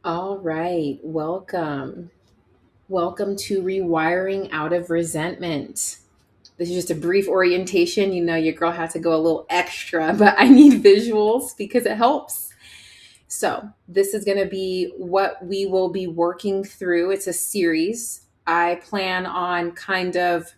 All right, welcome. Welcome to Rewiring Out of Resentment. This is just a brief orientation. You know, your girl had to go a little extra, but I need visuals because it helps. So, this is going to be what we will be working through. It's a series. I plan on kind of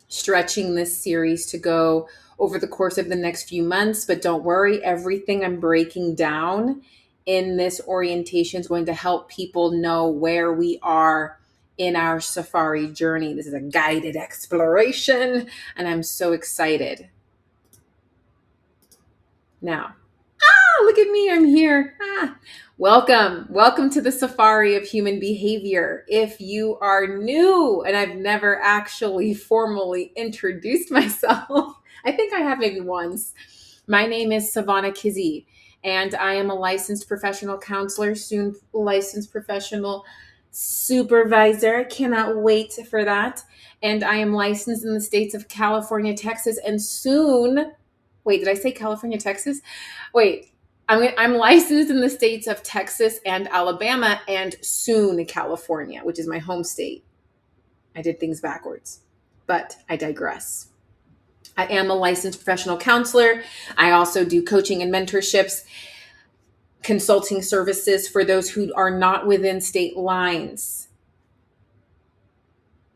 stretching this series to go over the course of the next few months. But don't worry, everything I'm breaking down in this orientation is going to help people know where we are in our safari journey. This is a guided exploration, and I'm so excited. Now, look at me, I'm here. Welcome to the safari of human behavior. If you are new and I've never actually formally introduced myself, I think I have maybe once. My name is Savannah Kizzy, and I am a licensed professional counselor, soon licensed professional supervisor. Cannot wait for that. And I am licensed in the states of California, Texas, and soon. Wait, did I say California, Texas? Wait, I'm licensed in the states of Texas and Alabama and soon California, which is my home state. I did things backwards, but I digress. I am a licensed professional counselor. I also do coaching and mentorships, consulting services for those who are not within state lines.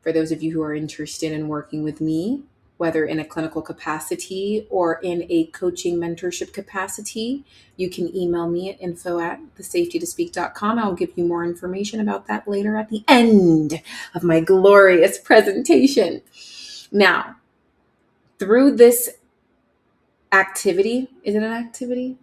For those of you who are interested in working with me, whether in a clinical capacity or in a coaching mentorship capacity, you can email me at info@thesafetytospeak.com. I'll give you more information about that later at the end of my glorious presentation. Now, through this activity, is it an activity?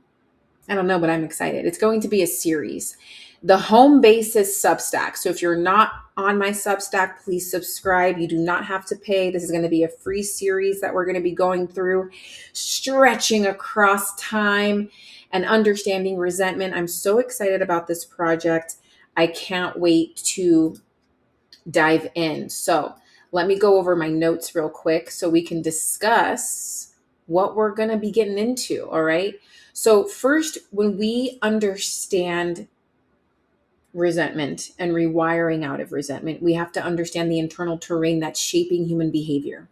I don't know, but I'm excited. It's going to be a series. The home base is Substack. So if you're not on my Substack, please subscribe. You do not have to pay. This is going to be a free series that we're going to be going through, stretching across time and understanding resentment. I'm so excited about this project. I can't wait to dive in. So let me go over my notes real quick so we can discuss what we're going to be getting into. All right. So first, when we understand resentment and rewiring out of resentment, we have to understand the internal terrain that's shaping human behavior.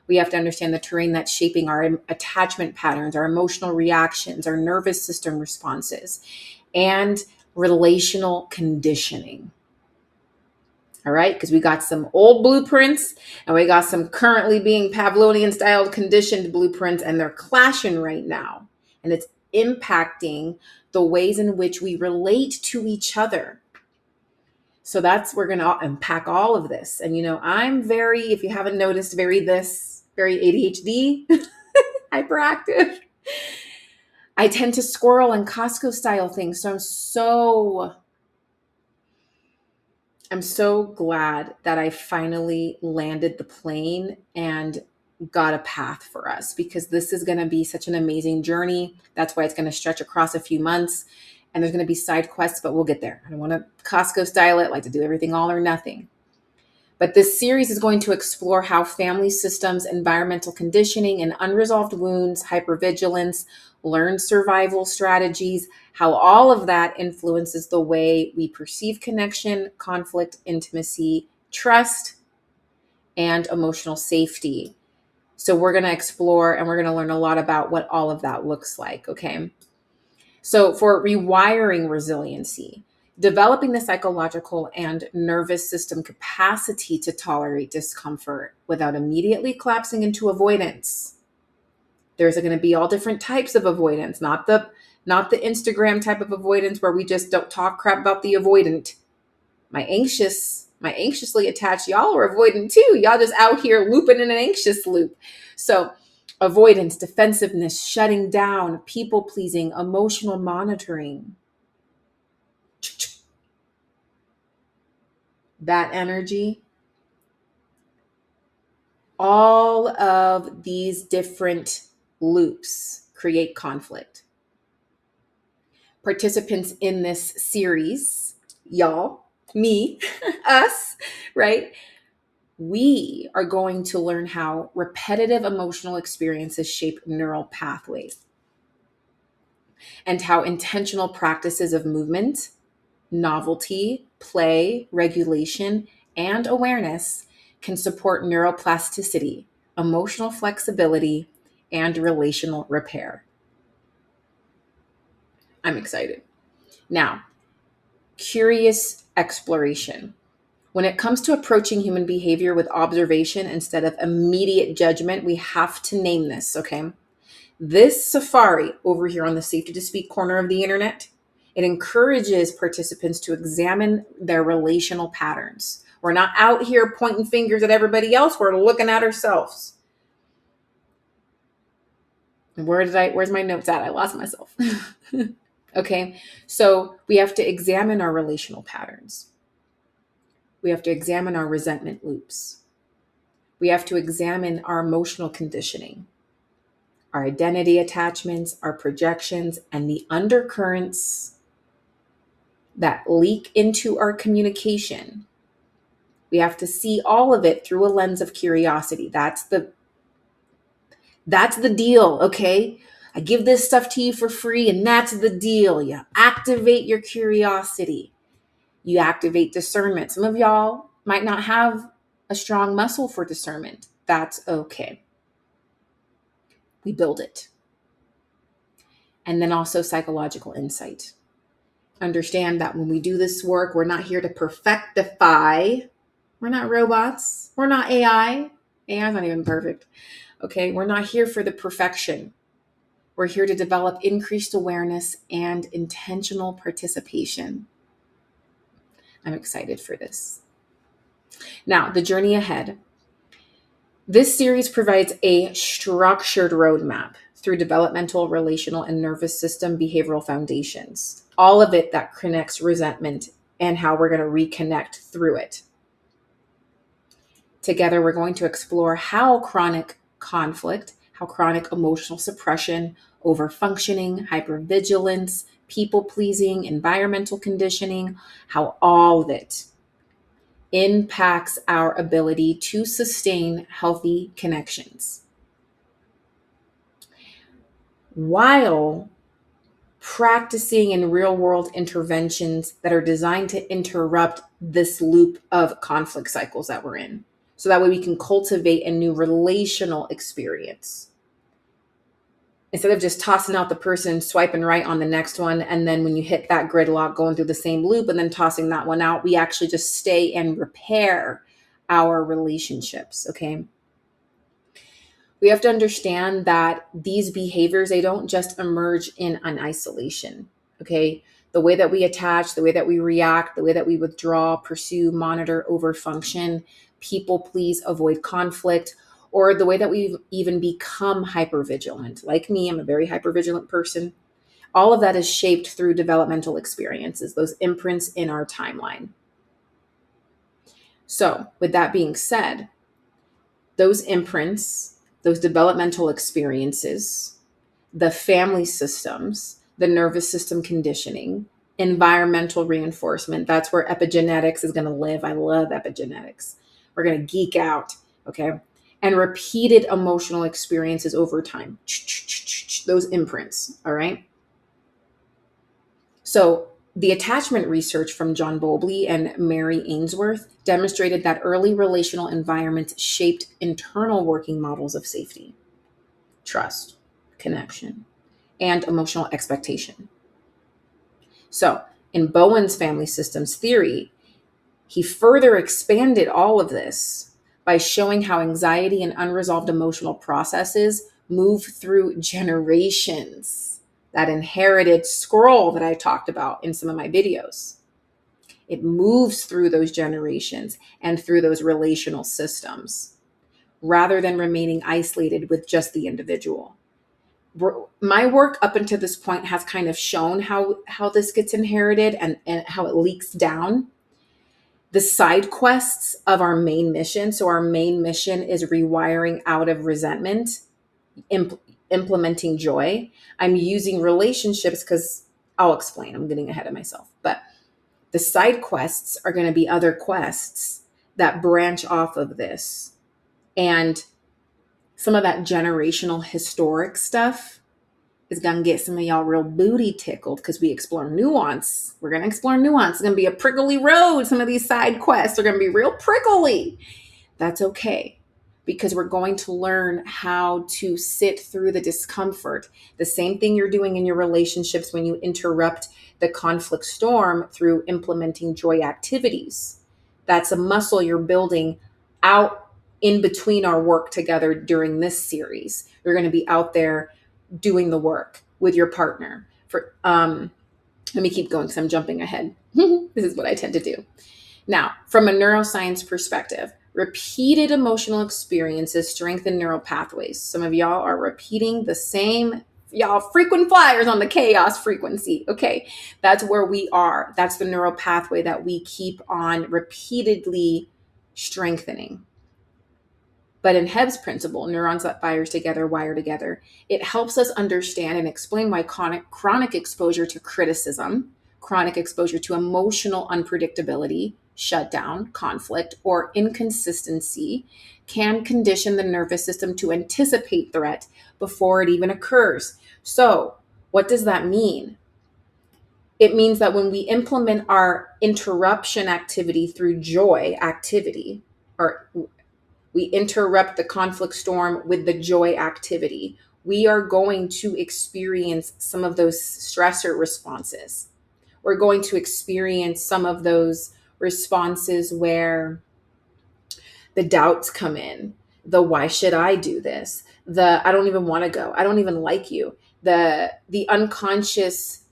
We have to understand the terrain that's shaping our attachment patterns, our emotional reactions, our nervous system responses, and relational conditioning. All right, because we got some old blueprints and we got some currently being Pavlovian style conditioned blueprints, and they're clashing right now. And it's impacting the ways in which we relate to each other. So we're going to unpack all of this. And, I'm very, if you haven't noticed, very ADHD, hyperactive. I tend to squirrel and Costco style things. So I'm so glad that I finally landed the plane and got a path for us, because this is going to be such an amazing journey. That's why it's going to stretch across a few months. And there's going to be side quests, but we'll get there. I don't want to Costco style it, I like to do everything all or nothing. But this series is going to explore how family systems, environmental conditioning, and unresolved wounds, hypervigilance, learned survival strategies, how all of that influences the way we perceive connection, conflict, intimacy, trust, and emotional safety. So we're going to explore and we're going to learn a lot about what all of that looks like, okay? So for rewiring resiliency, developing the psychological and nervous system capacity to tolerate discomfort without immediately collapsing into avoidance. There's going to be all different types of avoidance, not the Instagram type of avoidance where we just don't talk crap about the avoidant. My anxiously attached, y'all are avoidant too. Y'all just out here looping in an anxious loop. So avoidance, defensiveness, shutting down, people pleasing, emotional monitoring. That energy. All of these different loops create conflict. Participants in this series, y'all, me, us, right? We are going to learn how repetitive emotional experiences shape neural pathways and how intentional practices of movement novelty, play, regulation, and awareness can support neuroplasticity, emotional flexibility, and relational repair. I'm excited. Now, curious exploration. When it comes to approaching human behavior with observation instead of immediate judgment, we have to name this, okay? This safari over here on the Safety to Speak corner of the internet, it encourages participants to examine their relational patterns. We're not out here pointing fingers at everybody else. We're looking at ourselves. Where's my notes at? I lost myself. Okay. So we have to examine our relational patterns. We have to examine our resentment loops. We have to examine our emotional conditioning, our identity attachments, our projections, and the undercurrents that leak into our communication. We have to see all of it through a lens of curiosity. That's the deal, okay? I give this stuff to you for free, and that's the deal. You activate your curiosity. You activate discernment. Some of y'all might not have a strong muscle for discernment. That's okay. We build it. And then also psychological insight. Understand that when we do this work, we're not here to perfectify. We're not robots. We're not AI. AI is not even perfect. Okay, we're not here for the perfection. We're here to develop increased awareness and intentional participation. I'm excited for this. Now, the journey ahead. This series provides a structured roadmap through developmental, relational, and nervous system behavioral foundations. All of it that connects resentment and how we're going to reconnect through it. Together, we're going to explore how chronic conflict, how chronic emotional suppression, overfunctioning, hypervigilance, people-pleasing, environmental conditioning, how all of it impacts our ability to sustain healthy connections while practicing in real-world interventions that are designed to interrupt this loop of conflict cycles that we're in. So that way we can cultivate a new relational experience. Instead of just tossing out the person, swiping right on the next one, and then when you hit that gridlock, going through the same loop and then tossing that one out, we actually just stay and repair our relationships, okay? We have to understand that these behaviors, they don't just emerge in an isolation, okay? The way that we attach, the way that we react, the way that we withdraw, pursue, monitor, overfunction, people please, avoid conflict, or the way that we've even become hypervigilant. Like me, I'm a very hypervigilant person. All of that is shaped through developmental experiences, those imprints in our timeline. So with that being said, those imprints, those developmental experiences, the family systems, the nervous system conditioning, environmental reinforcement, that's where epigenetics is going to live. I love epigenetics. We're going to geek out, okay? And repeated emotional experiences over time. Those imprints, all right? So the attachment research from John Bowlby and Mary Ainsworth demonstrated that early relational environments shaped internal working models of safety, trust, connection, and emotional expectation. So in Bowen's family systems theory, he further expanded all of this by showing how anxiety and unresolved emotional processes move through generations. That inherited scroll that I talked about in some of my videos. It moves through those generations and through those relational systems rather than remaining isolated with just the individual. My work up until this point has kind of shown how this gets inherited and how it leaks down. The side quests of our main mission. So our main mission is rewiring out of resentment, implementing joy. I'm using relationships because I'll explain. I'm getting ahead of myself. But the side quests are going to be other quests that branch off of this. And some of that generational historic stuff is going to get some of y'all real booty tickled because we explore nuance. We're going to explore nuance. It's going to be a prickly road. Some of these side quests are going to be real prickly. That's okay, because we're going to learn how to sit through the discomfort. The same thing you're doing in your relationships when you interrupt the conflict storm through implementing joy activities. That's a muscle you're building out in between our work together during this series. You're going to be out there doing the work with your partner. Let me keep going because I'm jumping ahead. This is what I tend to do. Now, from a neuroscience perspective, repeated emotional experiences strengthen neural pathways. Some of y'all are repeating the same, y'all frequent flyers on the chaos frequency. Okay, that's where we are. That's the neural pathway that we keep on repeatedly strengthening. But in Hebb's principle, neurons that fires together wire together. It helps us understand and explain why chronic exposure to criticism, chronic exposure to emotional unpredictability, shutdown, conflict, or inconsistency can condition the nervous system to anticipate threat before it even occurs. So, what does that mean? It means that when we implement our interruption activity through joy activity, or we interrupt the conflict storm with the joy activity, we are going to experience some of those stressor responses. We're going to experience some of those responses where the doubts come in, the why should I do this, the I don't even want to go, I don't even like you, the unconscious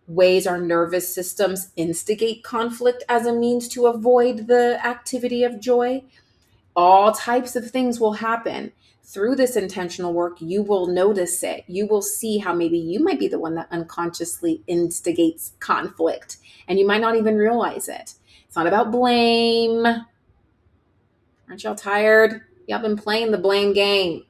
ways our nervous systems instigate conflict as a means to avoid the activity of joy. All types of things will happen. Through this intentional work, you will notice it. You will see how maybe you might be the one that unconsciously instigates conflict, and you might not even realize it. It's not about blame. Aren't y'all tired? Y'all been playing the blame game.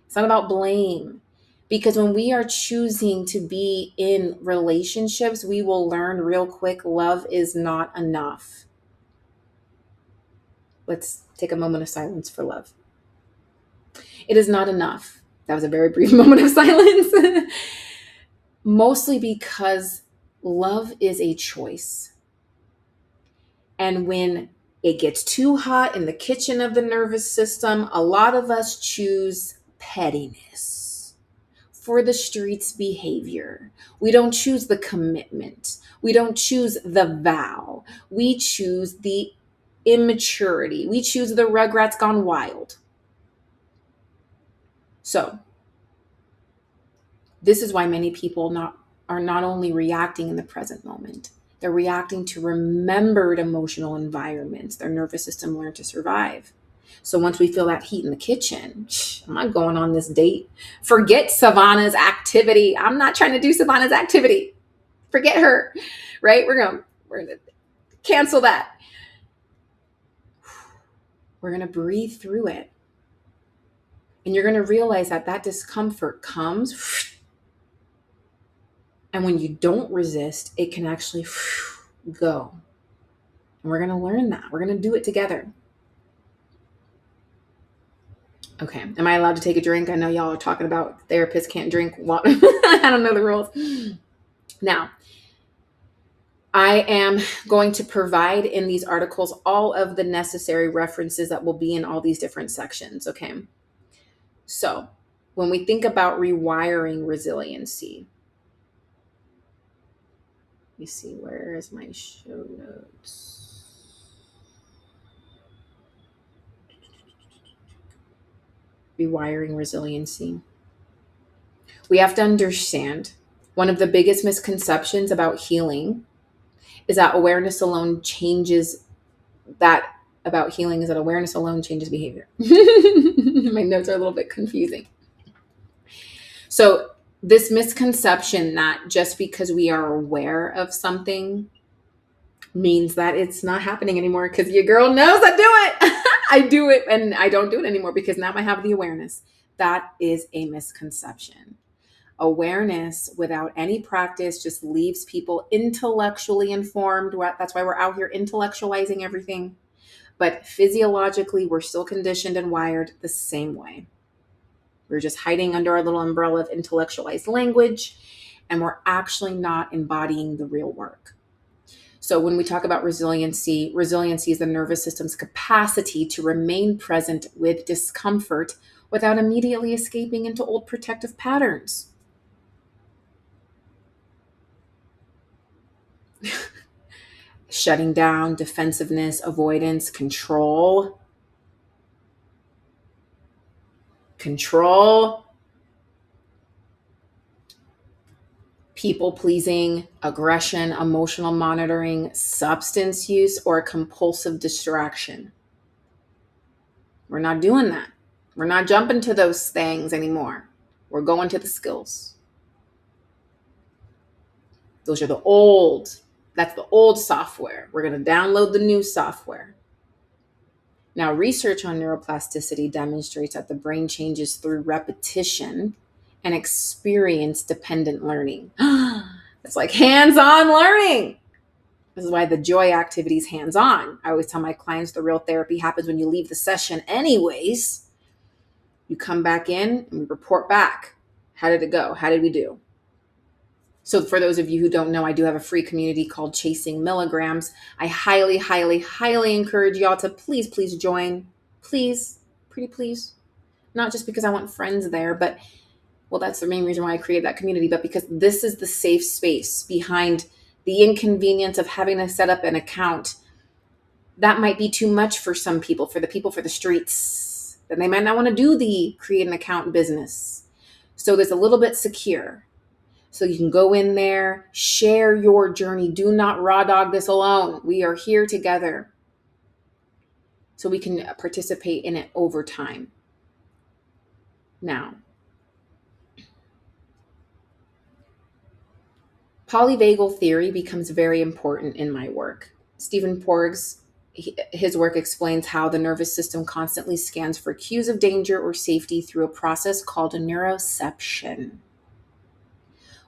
It's not about blame. Because when we are choosing to be in relationships, we will learn real quick, love is not enough. Let's take a moment of silence for love. It is not enough. That was a very brief moment of silence. Mostly because love is a choice. And when it gets too hot in the kitchen of the nervous system, a lot of us choose pettiness for the streets behavior. We don't choose the commitment. We don't choose the vow. We choose the immaturity. We choose the Rugrats gone wild. So this is why many people are not only reacting in the present moment, they're reacting to remembered emotional environments their nervous system learned to survive. So once we feel that heat in the kitchen, I'm not going on this date. Forget Savannah's activity. I'm not trying to do Savannah's activity. Forget her, right? We're going to cancel that. We're going to breathe through it. And you're going to realize that discomfort comes. And when you don't resist, it can actually go. And we're going to learn that. We're going to do it together. Okay. Am I allowed to take a drink? I know y'all are talking about therapists can't drink water. I don't know the rules. Now, I am going to provide in these articles all of the necessary references that will be in all these different sections. Okay. So when we think about rewiring resiliency, let me see, where is my show notes? Rewiring resiliency. We have to understand one of the biggest misconceptions about healing is that awareness alone changes behavior. My notes are a little bit confusing. So this misconception that just because we are aware of something means that it's not happening anymore, because your girl knows I do it. I do it and I don't do it anymore because now I have the awareness. That is a misconception. Awareness without any practice just leaves people intellectually informed. That's why we're out here intellectualizing everything. But physiologically, we're still conditioned and wired the same way. We're just hiding under our little umbrella of intellectualized language, and we're actually not embodying the real work. So when we talk about resiliency, resiliency is the nervous system's capacity to remain present with discomfort without immediately escaping into old protective patterns. Shutting down, defensiveness, avoidance, control. People pleasing, aggression, emotional monitoring, substance use, or compulsive distraction. We're not doing that. We're not jumping to those things anymore. We're going to the skills. Those are that's the old software. We're going to download the new software. Now, research on neuroplasticity demonstrates that the brain changes through repetition and experience-dependent learning. It's like hands-on learning. This is why the joy activity is hands-on. I always tell my clients the real therapy happens when you leave the session anyways. You come back in and we report back. How did it go? How did we do? So for those of you who don't know, I do have a free community called Chasing Milligrams. I highly, highly, highly encourage y'all to please, please join. Please, pretty please. Not just because I want friends there, but, well, that's the main reason why I created that community, but because this is the safe space behind the inconvenience of having to set up an account. That might be too much for some people, for the streets. Then they might not want to do the create an account business. So there's a little bit secure. So you can go in there, share your journey. Do not raw dog this alone. We are here together. So we can participate in it over time. Now, polyvagal theory becomes very important in my work. Stephen Porges, his work explains how the nervous system constantly scans for cues of danger or safety through a process called neuroception.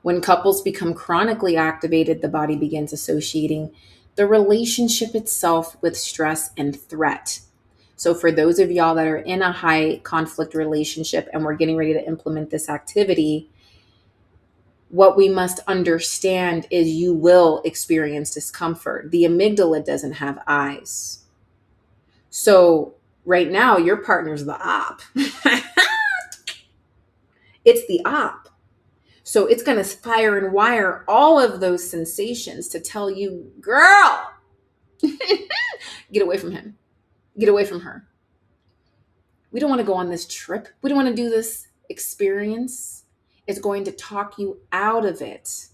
When couples become chronically activated, the body begins associating the relationship itself with stress and threat. So for those of y'all that are in a high conflict relationship and we're getting ready to implement this activity, what we must understand is you will experience discomfort. The amygdala doesn't have eyes. So right now, your partner's the op. It's the op. So it's going to fire and wire all of those sensations to tell you, girl, get away from him. Get away from her. We don't want to go on this trip. We don't want to do this experience. It's going to talk you out of it.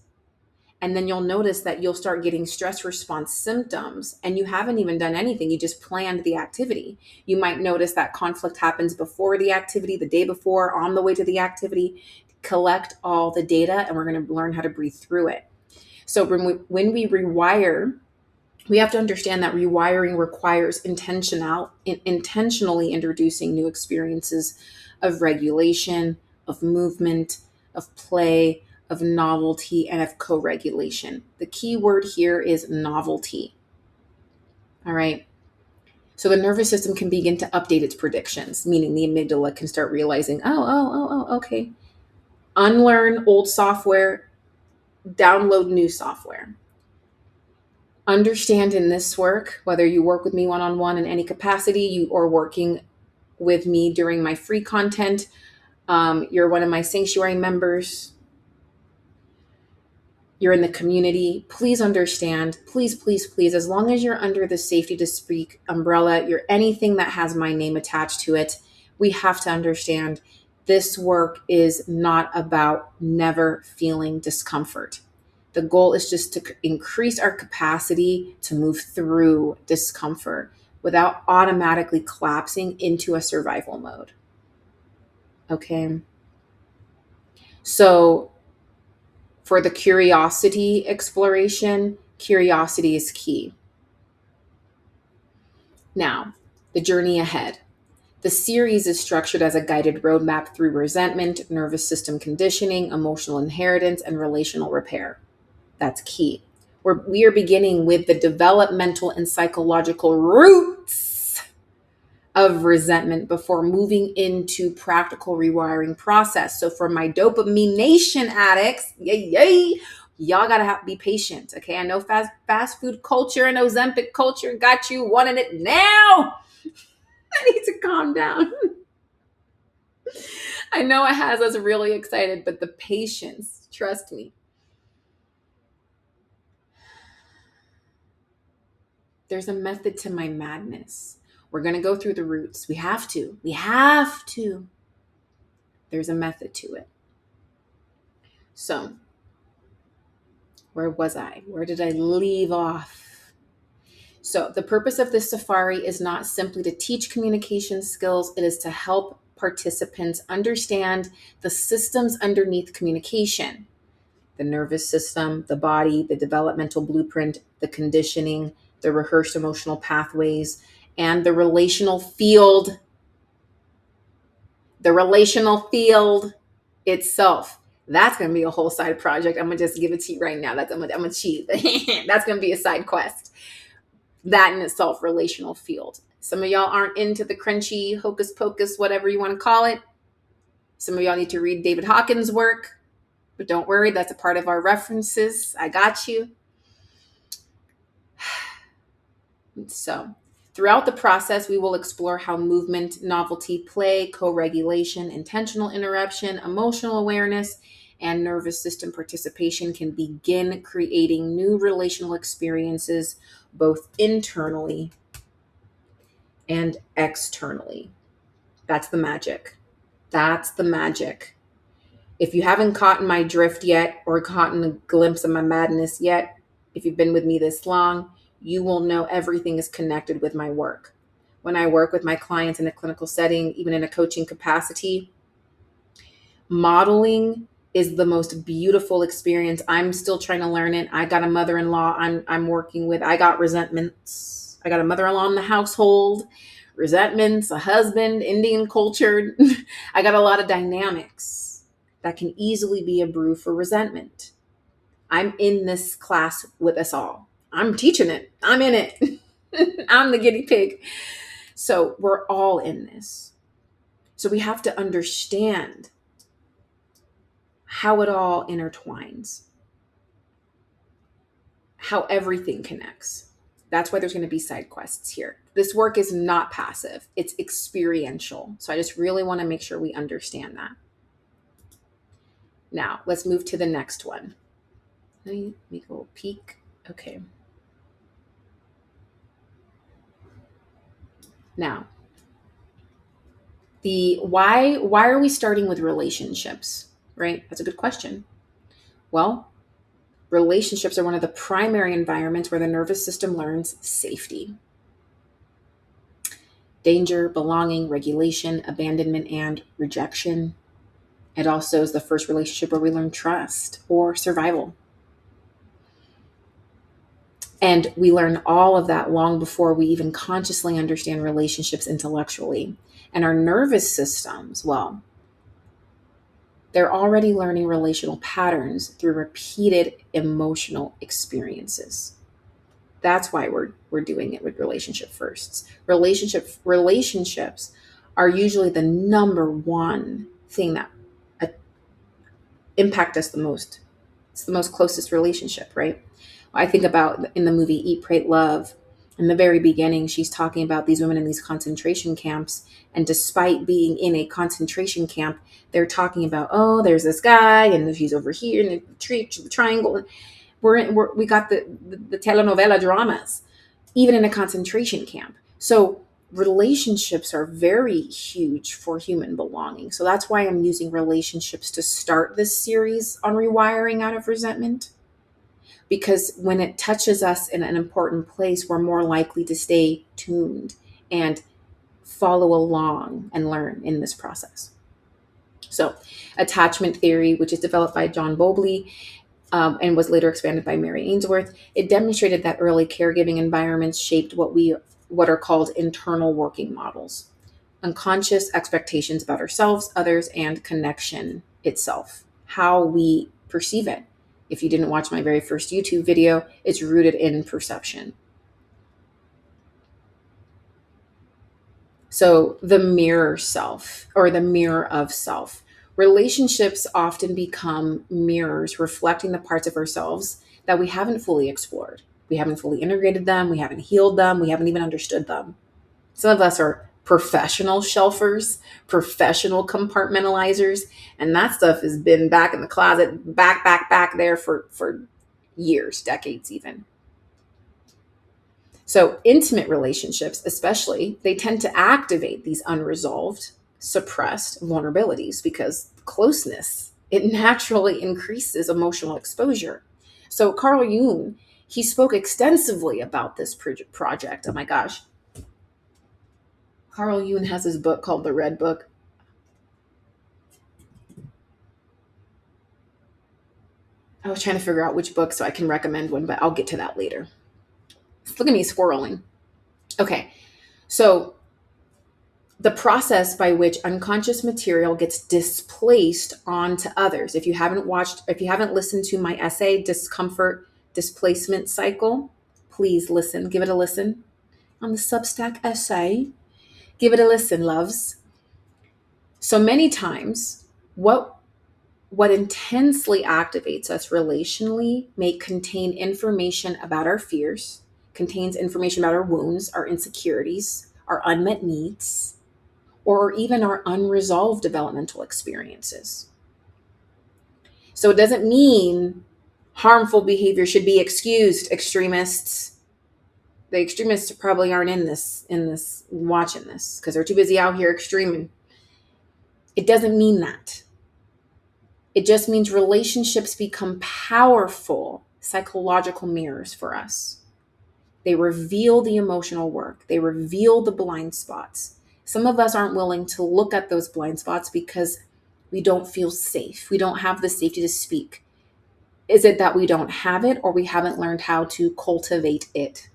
And then you'll notice that you'll start getting stress response symptoms and you haven't even done anything. You just planned the activity. You might notice that conflict happens before the activity, the day before, on the way to the activity. Collect all the data and we're going to learn how to breathe through it. So when we rewire, we have to understand that rewiring requires intentionally introducing new experiences of regulation, of movement, of play, of novelty, and of co-regulation. The key word here is novelty. All right. So the nervous system can begin to update its predictions, meaning the amygdala can start realizing, okay. Unlearn old software, download new software. Understand in this work, whether you work with me one-on-one in any capacity, or working with me during my free content, you're one of my sanctuary members, you're in the community, please understand, please, as long as you're under the Safety to Speak umbrella, you're anything that has my name attached to it, we have to understand this work is not about never feeling discomfort. The goal is just to increase our capacity to move through discomfort without automatically collapsing into a survival mode. Okay. So for the curiosity exploration, curiosity is key. Now, the journey ahead. The series is structured as a guided roadmap through resentment, nervous system conditioning, emotional inheritance, and relational repair. That's key. We are beginning with the developmental and psychological roots of resentment before moving into practical rewiring process. So for my dopamine nation addicts, yay, y'all gotta be patient. Okay, I know fast food culture and Ozempic culture got you wanting it now. I need to calm down. I know it has us really excited, but the patience, trust me. There's a method to my madness. We're going to go through the roots. We have to. There's a method to it. So, where was I? Where did I leave off? So, the purpose of this safari is not simply to teach communication skills, it is to help participants understand the systems underneath communication: the nervous system, the body, the developmental blueprint, the conditioning, the rehearsed emotional pathways, and the relational field. The relational field itself. That's going to be a whole side project. I'm going to just give it to you right now. I'm going to cheat. That's going to be a side quest. That in itself, relational field. Some of y'all aren't into the crunchy hocus pocus, whatever you want to call it. Some of y'all need to read David Hawkins' work, but don't worry, that's a part of our references. I got you. So, throughout the process, we will explore how movement, novelty, play, co-regulation, intentional interruption, emotional awareness, and nervous system participation can begin creating new relational experiences, both internally and externally. That's the magic. That's the magic. If you haven't caught my drift yet, or caught a glimpse of my madness yet, if you've been with me this long, you will know everything is connected with my work. When I work with my clients in a clinical setting, even in a coaching capacity, modeling is the most beautiful experience. I'm still trying to learn it. I got a mother-in-law I'm working with. I got resentments. I got a mother-in-law in the household, resentments, a husband, Indian culture. I got a lot of dynamics that can easily be a brew for resentment. I'm in this class with us all. I'm teaching it. I'm in it. I'm the guinea pig. So we're all in this. So we have to understand how it all intertwines, how everything connects. That's why there's going to be side quests here. This work is not passive. It's experiential. So I just really want to make sure we understand that. Now, let's move to the next one. Let me make a little peek. Okay. Now, why are we starting with relationships, right? That's a good question. Well, relationships are one of the primary environments where the nervous system learns safety, danger, belonging, regulation, abandonment, and rejection. It also is the first relationship where we learn trust or survival. And we learn all of that long before we even consciously understand relationships intellectually. And our nervous systems, well, they're already learning relational patterns through repeated emotional experiences. That's why we're doing it with relationship firsts. Relationships are usually the number one thing that impact us the most. It's the most closest relationship, right? I think about in the movie Eat, Pray, Love, in the very beginning, she's talking about these women in these concentration camps. And despite being in a concentration camp, they're talking about, oh, there's this guy and he's over here in the triangle. We got the telenovela dramas, even in a concentration camp. So relationships are very huge for human belonging. So that's why I'm using relationships to start this series on rewiring out of resentment. Because when it touches us in an important place, we're more likely to stay tuned and follow along and learn in this process. So attachment theory, which is developed by John Bowlby and was later expanded by Mary Ainsworth, it demonstrated that early caregiving environments shaped what are called internal working models, unconscious expectations about ourselves, others, and connection itself, how we perceive it. If you didn't watch my very first YouTube video, it's rooted in perception. So the mirror self, or the mirror of self. Relationships often become mirrors reflecting the parts of ourselves that we haven't fully explored. We haven't fully integrated them. We haven't healed them. We haven't even understood them. Some of us are professional shelfers, professional compartmentalizers, and that stuff has been back in the closet, back there for years, decades even. So, intimate relationships, especially, they tend to activate these unresolved, suppressed vulnerabilities because closeness, it naturally increases emotional exposure. So, Carl Jung, he spoke extensively about this project. Oh my gosh. Carl Jung has his book called The Red Book. I was trying to figure out which book so I can recommend one, but I'll get to that later. Look at me squirreling. Okay, so the process by which unconscious material gets displaced onto others. If you haven't listened to my essay, Discomfort Displacement Cycle, please listen, give it a listen on the Substack essay. Give it a listen, loves. So many times, what intensely activates us relationally may contain information about our fears, contains information about our wounds, our insecurities, our unmet needs, or even our unresolved developmental experiences. So it doesn't mean harmful behavior should be excused, extremists. The extremists probably aren't in this watching this because they're too busy out here extreming. It doesn't mean that. It just means relationships become powerful psychological mirrors for us. They reveal the emotional work. They reveal the blind spots. Some of us aren't willing to look at those blind spots because we don't feel safe. We don't have the safety to speak. Is it that we don't have it, or we haven't learned how to cultivate it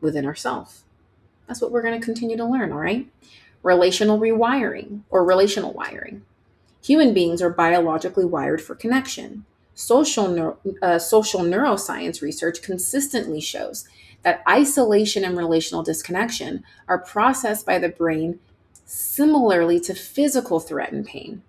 within ourselves? That's what we're going to continue to learn, all right? Relational rewiring or relational wiring. Human beings are biologically wired for connection. Social neuroscience research consistently shows that isolation and relational disconnection are processed by the brain similarly to physical threat and pain.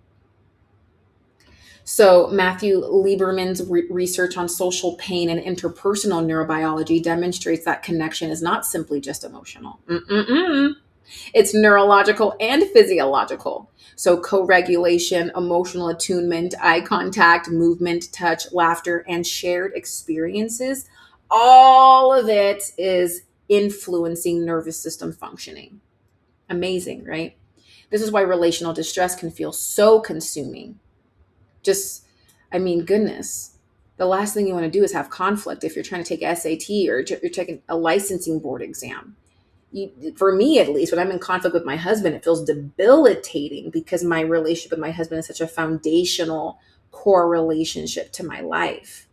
So Matthew Lieberman's research on social pain and interpersonal neurobiology demonstrates that connection is not simply just emotional. It's neurological and physiological. So co-regulation, emotional attunement, eye contact, movement, touch, laughter, and shared experiences, all of it is influencing nervous system functioning. Amazing, right? This is why relational distress can feel so consuming. Goodness. The last thing you want to do is have conflict if you're trying to take SAT or you're taking a licensing board exam. For me, at least, when I'm in conflict with my husband, it feels debilitating because my relationship with my husband is such a foundational core relationship to my life.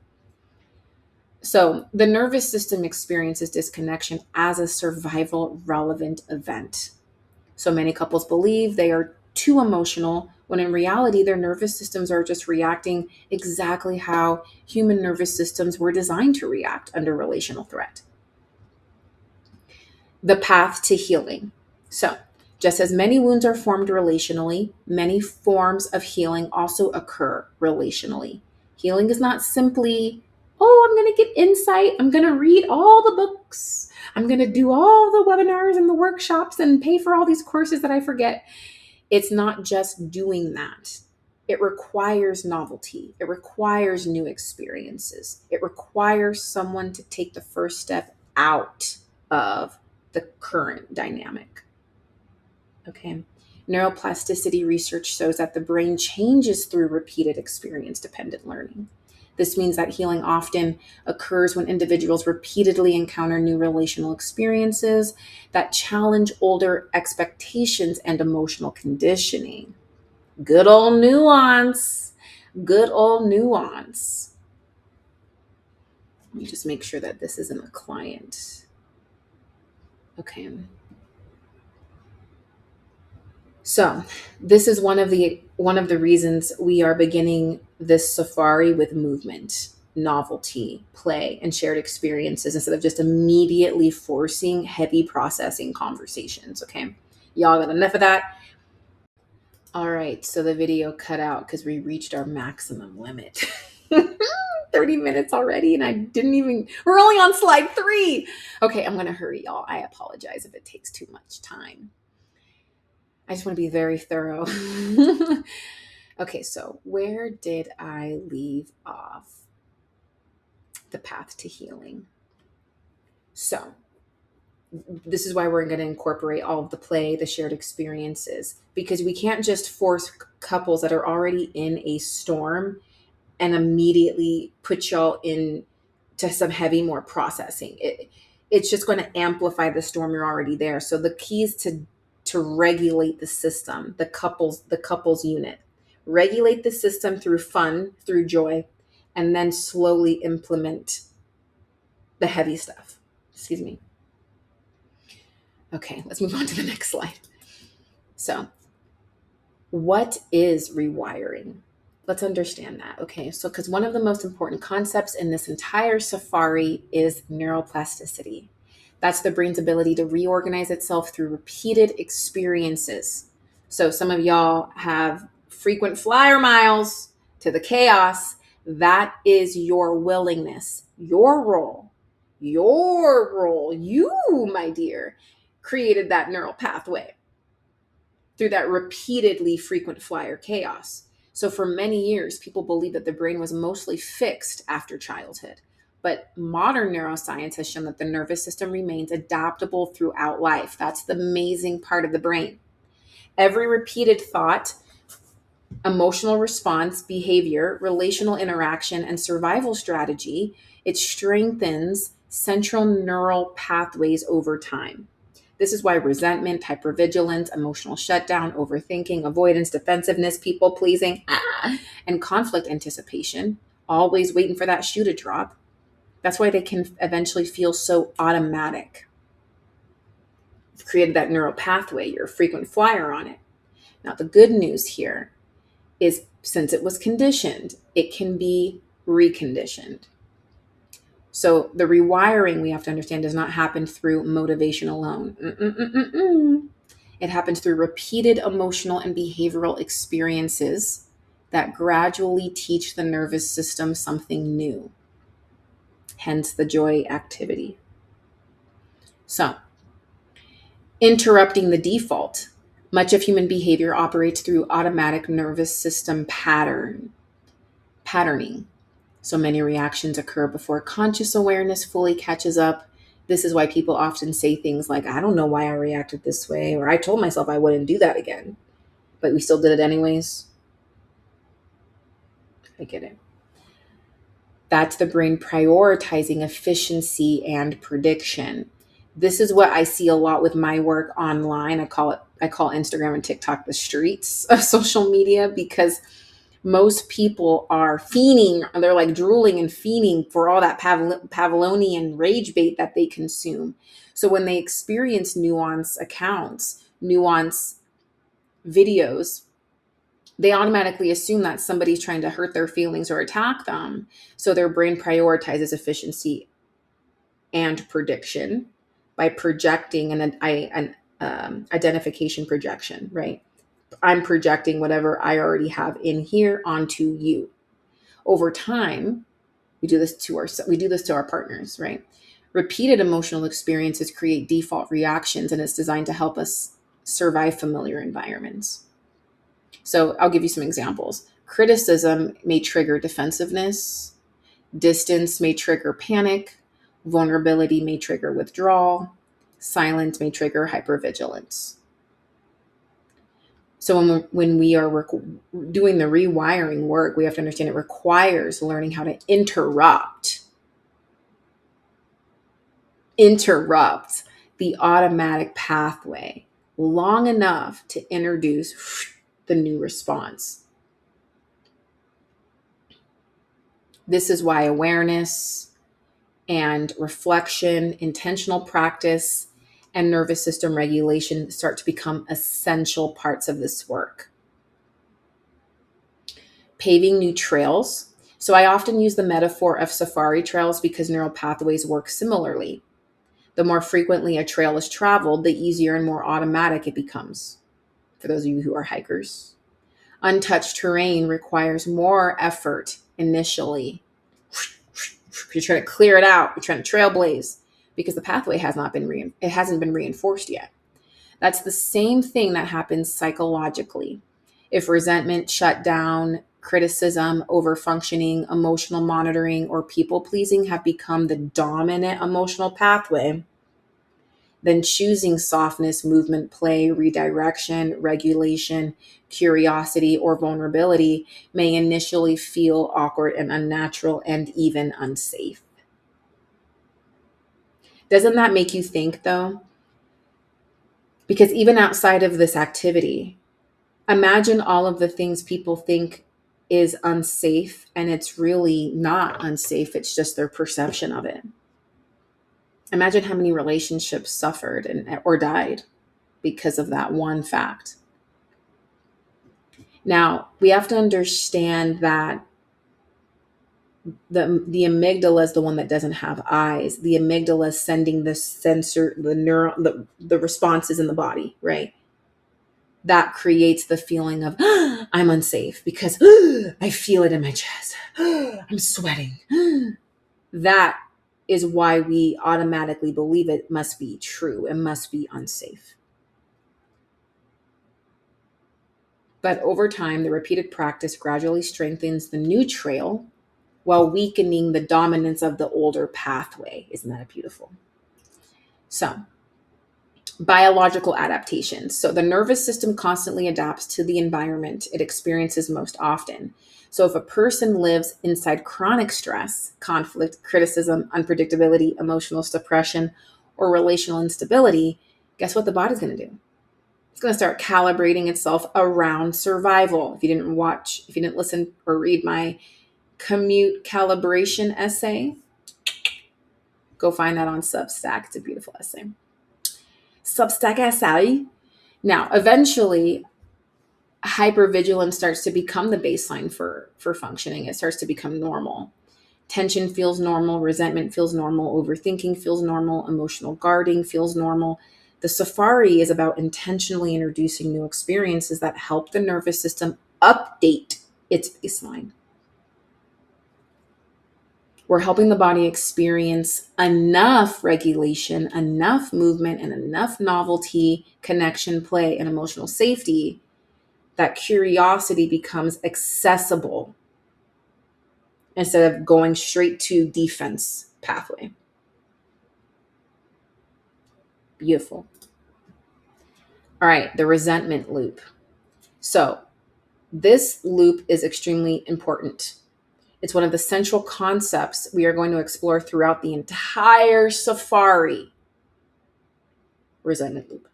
So the nervous system experiences disconnection as a survival relevant event. So many couples believe they are too emotional when in reality, their nervous systems are just reacting exactly how human nervous systems were designed to react under relational threat. The path to healing. So, just as many wounds are formed relationally, many forms of healing also occur relationally. Healing is not simply, I'm going to get insight. I'm going to read all the books. I'm going to do all the webinars and the workshops and pay for all these courses that I forget. It's not just doing that. It requires novelty. It requires new experiences. It requires someone to take the first step out of the current dynamic. Okay. Neuroplasticity research shows that the brain changes through repeated experience-dependent learning. This means that healing often occurs when individuals repeatedly encounter new relational experiences that challenge older expectations and emotional conditioning. Good old nuance. Good old nuance. Let me just make sure that this isn't a client. Okay. So this is one of the reasons we are beginning this safari with movement, novelty, play, and shared experiences instead of just immediately forcing heavy processing conversations. Okay. Y'all got enough of that? All right, so the video cut out because we reached our maximum limit. 30 minutes already, and we're only on slide 3. Okay, I'm gonna hurry, y'all. I apologize if it takes too much time. I just want to be very thorough. Okay, so where did I leave off? The path to healing. So this is why we're going to incorporate all of the play, the shared experiences, because we can't just force couples that are already in a storm and immediately put y'all into some heavy, more processing. It's just going to amplify the storm. You're already there. So the key is to regulate the system, the couples unit. Regulate the system through fun, through joy, and then slowly implement the heavy stuff. Excuse me. Okay, let's move on to the next slide. So, what is rewiring? Let's understand that. Okay, so because one of the most important concepts in this entire safari is neuroplasticity. That's the brain's ability to reorganize itself through repeated experiences. So some of y'all have frequent flyer miles to the chaos. That is your willingness, your role, you, my dear, created that neural pathway through that repeatedly frequent flyer chaos. So for many years, people believed that the brain was mostly fixed after childhood. But modern neuroscience has shown that the nervous system remains adaptable throughout life. That's the amazing part of the brain. Every repeated thought, emotional response, behavior, relational interaction, and survival strategy, it strengthens central neural pathways over time. This is why resentment, hypervigilance, emotional shutdown, overthinking, avoidance, defensiveness, people pleasing, and conflict anticipation, always waiting for that shoe to drop. That's why they can eventually feel so automatic. You've created that neural pathway. You're a frequent flyer on it. Now, the good news here is since it was conditioned, it can be reconditioned. So the rewiring, we have to understand, does not happen through motivation alone. It happens through repeated emotional and behavioral experiences that gradually teach the nervous system something new. Hence the joy activity. So, interrupting the default. Much of human behavior operates through automatic nervous system patterning. So many reactions occur before conscious awareness fully catches up. This is why people often say things like, I don't know why I reacted this way, or I told myself I wouldn't do that again, but we still did it anyways. I get it. That's the brain prioritizing efficiency and prediction. This is what I see a lot with my work online. I call Instagram and TikTok the streets of social media, because most people are fiending, they're like drooling and fiending for all that Pavlovian rage bait that they consume. So when they experience nuance accounts, nuance videos, they automatically assume that somebody's trying to hurt their feelings or attack them. So their brain prioritizes efficiency and prediction by projecting an identification projection, right? I'm projecting whatever I already have in here onto you. Over time, we do this to our partners, right? Repeated emotional experiences create default reactions, and it's designed to help us survive familiar environments. So I'll give you some examples. Criticism may trigger defensiveness. Distance may trigger panic. Vulnerability may trigger withdrawal. Silence may trigger hypervigilance. So when we are doing the rewiring work, we have to understand it requires learning how to interrupt the automatic pathway long enough to introduce the new response. This is why awareness and reflection, intentional practice, and nervous system regulation start to become essential parts of this work. Paving new trails. So I often use the metaphor of safari trails because neural pathways work similarly. The more frequently a trail is traveled, the easier and more automatic it becomes. For those of you who are hikers, untouched terrain requires more effort initially. You're trying to clear it out. You're trying to trailblaze because the pathway hasn't been reinforced yet. That's the same thing that happens psychologically. If resentment, shutdown, criticism, overfunctioning, emotional monitoring, or people pleasing have become the dominant emotional pathway, then choosing softness, movement, play, redirection, regulation, curiosity, or vulnerability may initially feel awkward and unnatural and even unsafe. Doesn't that make you think, though? Because even outside of this activity, imagine all of the things people think is unsafe, and it's really not unsafe. It's just their perception of it. Imagine how many relationships suffered or died because of that one fact. Now, we have to understand that the amygdala is the one that doesn't have eyes. The amygdala is sending the sensor, the responses in the body, right? That creates the feeling of, I'm unsafe because I feel it in my chest. I'm sweating. That is why we automatically believe it must be true. It must be unsafe. But over time, the repeated practice gradually strengthens the new trail while weakening the dominance of the older pathway. Isn't that beautiful? So, biological adaptations. So the nervous system constantly adapts to the environment it experiences most often. So if a person lives inside chronic stress, conflict, criticism, unpredictability, emotional suppression, or relational instability, guess what the body's going to do? It's going to start calibrating itself around survival. If you didn't listen or read my commute calibration essay, go find that on Substack. It's a beautiful essay. Substack essay. Now, eventually, hypervigilance starts to become the baseline for functioning. It starts to become normal. Tension feels normal. Resentment feels normal. Overthinking feels normal. Emotional guarding feels normal. The safari is about intentionally introducing new experiences that help the nervous system update its baseline. We're helping the body experience enough regulation, enough movement, and enough novelty, connection, play, and emotional safety that curiosity becomes accessible instead of going straight to defense pathway. Beautiful. All right, the resentment loop. So this loop is extremely important. It's one of the central concepts we are going to explore throughout the entire safari. Resentment loop.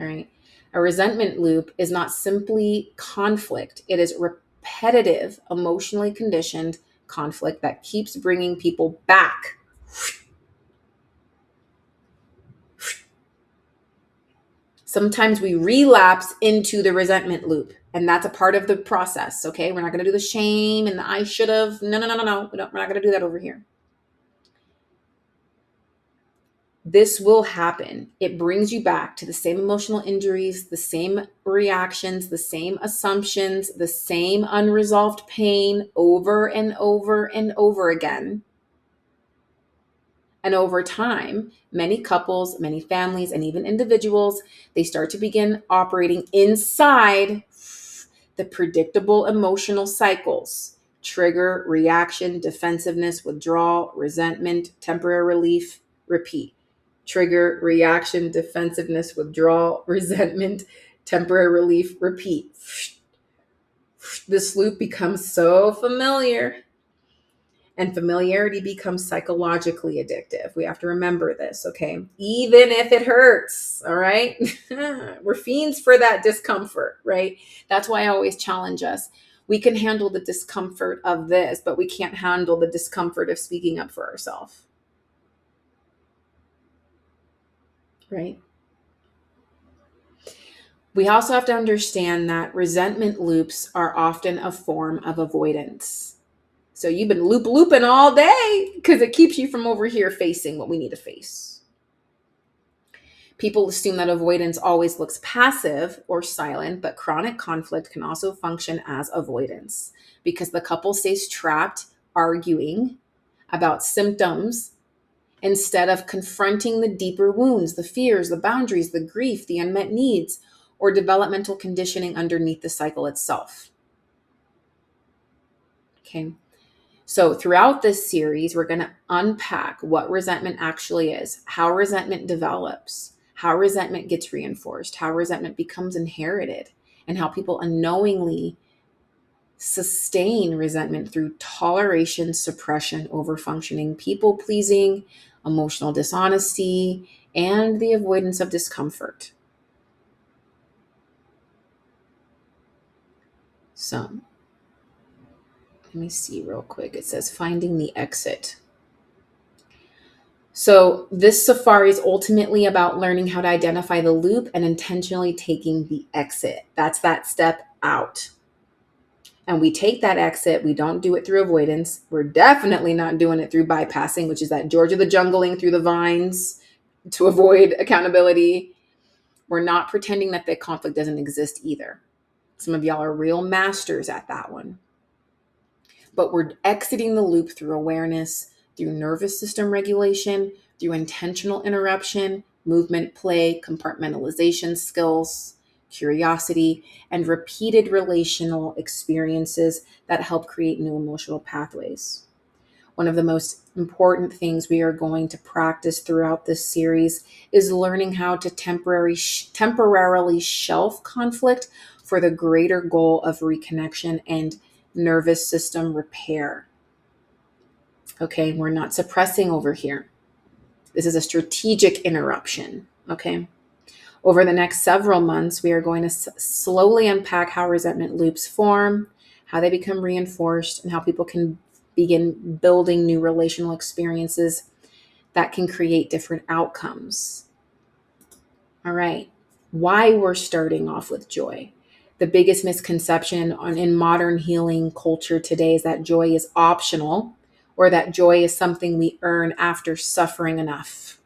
All right. A resentment loop is not simply conflict. It is repetitive, emotionally conditioned conflict that keeps bringing people back. Sometimes we relapse into the resentment loop, and that's a part of the process, okay? We're not going to do the shame and the I should have. No. We're not going to do that over here. This will happen. It brings you back to the same emotional injuries, the same reactions, the same assumptions, the same unresolved pain over and over and over again. And over time, many couples, many families, and even individuals, they start to begin operating inside the predictable emotional cycles: trigger, reaction, defensiveness, withdrawal, resentment, temporary relief, repeat. Trigger, reaction, defensiveness, withdrawal, resentment, temporary relief, repeat. This loop becomes so familiar. And familiarity becomes psychologically addictive. We have to remember this, okay? Even if it hurts, all right? We're fiends for that discomfort, right? That's why I always challenge us. We can handle the discomfort of this, but we can't handle the discomfort of speaking up for ourselves, right? We also have to understand that resentment loops are often a form of avoidance. So you've been looping all day because it keeps you from over here facing what we need to face. People assume that avoidance always looks passive or silent, but chronic conflict can also function as avoidance because the couple stays trapped arguing about symptoms instead of confronting the deeper wounds, the fears, the boundaries, the grief, the unmet needs, or developmental conditioning underneath the cycle itself. Okay. So throughout this series, we're going to unpack what resentment actually is, how resentment develops, how resentment gets reinforced, how resentment becomes inherited, and how people unknowingly sustain resentment through toleration, suppression, overfunctioning, people pleasing, emotional dishonesty, and the avoidance of discomfort. So let me see real quick. It says finding the exit. So this safari is ultimately about learning how to identify the loop and intentionally taking the exit. That's that step out. And we take that exit. We don't do it through avoidance. We're definitely not doing it through bypassing, which is that George of the jungling through the vines to avoid accountability. We're not pretending that the conflict doesn't exist either. Some of y'all are real masters at that one. But we're exiting the loop through awareness, through nervous system regulation, through intentional interruption, movement, play, compartmentalization skills, curiosity, and repeated relational experiences that help create new emotional pathways. One of the most important things we are going to practice throughout this series is learning how to temporarily shelf conflict for the greater goal of reconnection and nervous system repair. Okay, we're not suppressing over here. This is a strategic interruption. Okay. Over the next several months, we are going to slowly unpack how resentment loops form, how they become reinforced, and how people can begin building new relational experiences that can create different outcomes. All right. Why we're starting off with joy. The biggest misconception in modern healing culture today is that joy is optional or that joy is something we earn after suffering enough.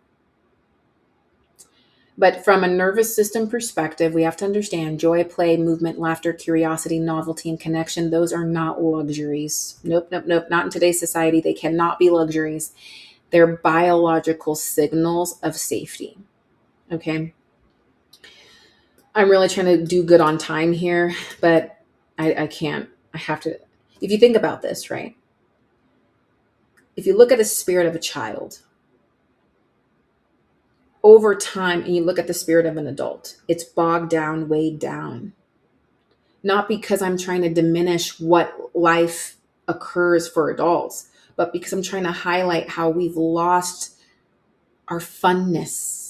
But from a nervous system perspective, we have to understand joy, play, movement, laughter, curiosity, novelty, and connection. Those are not luxuries. Nope. Not in today's society. They cannot be luxuries. They're biological signals of safety. Okay. I'm really trying to do good on time here, but I can't. I have to. If you think about this, right? If you look at the spirit of a child, over time, and you look at the spirit of an adult, it's bogged down, weighed down. Not because I'm trying to diminish what life occurs for adults, but because I'm trying to highlight how we've lost our funness.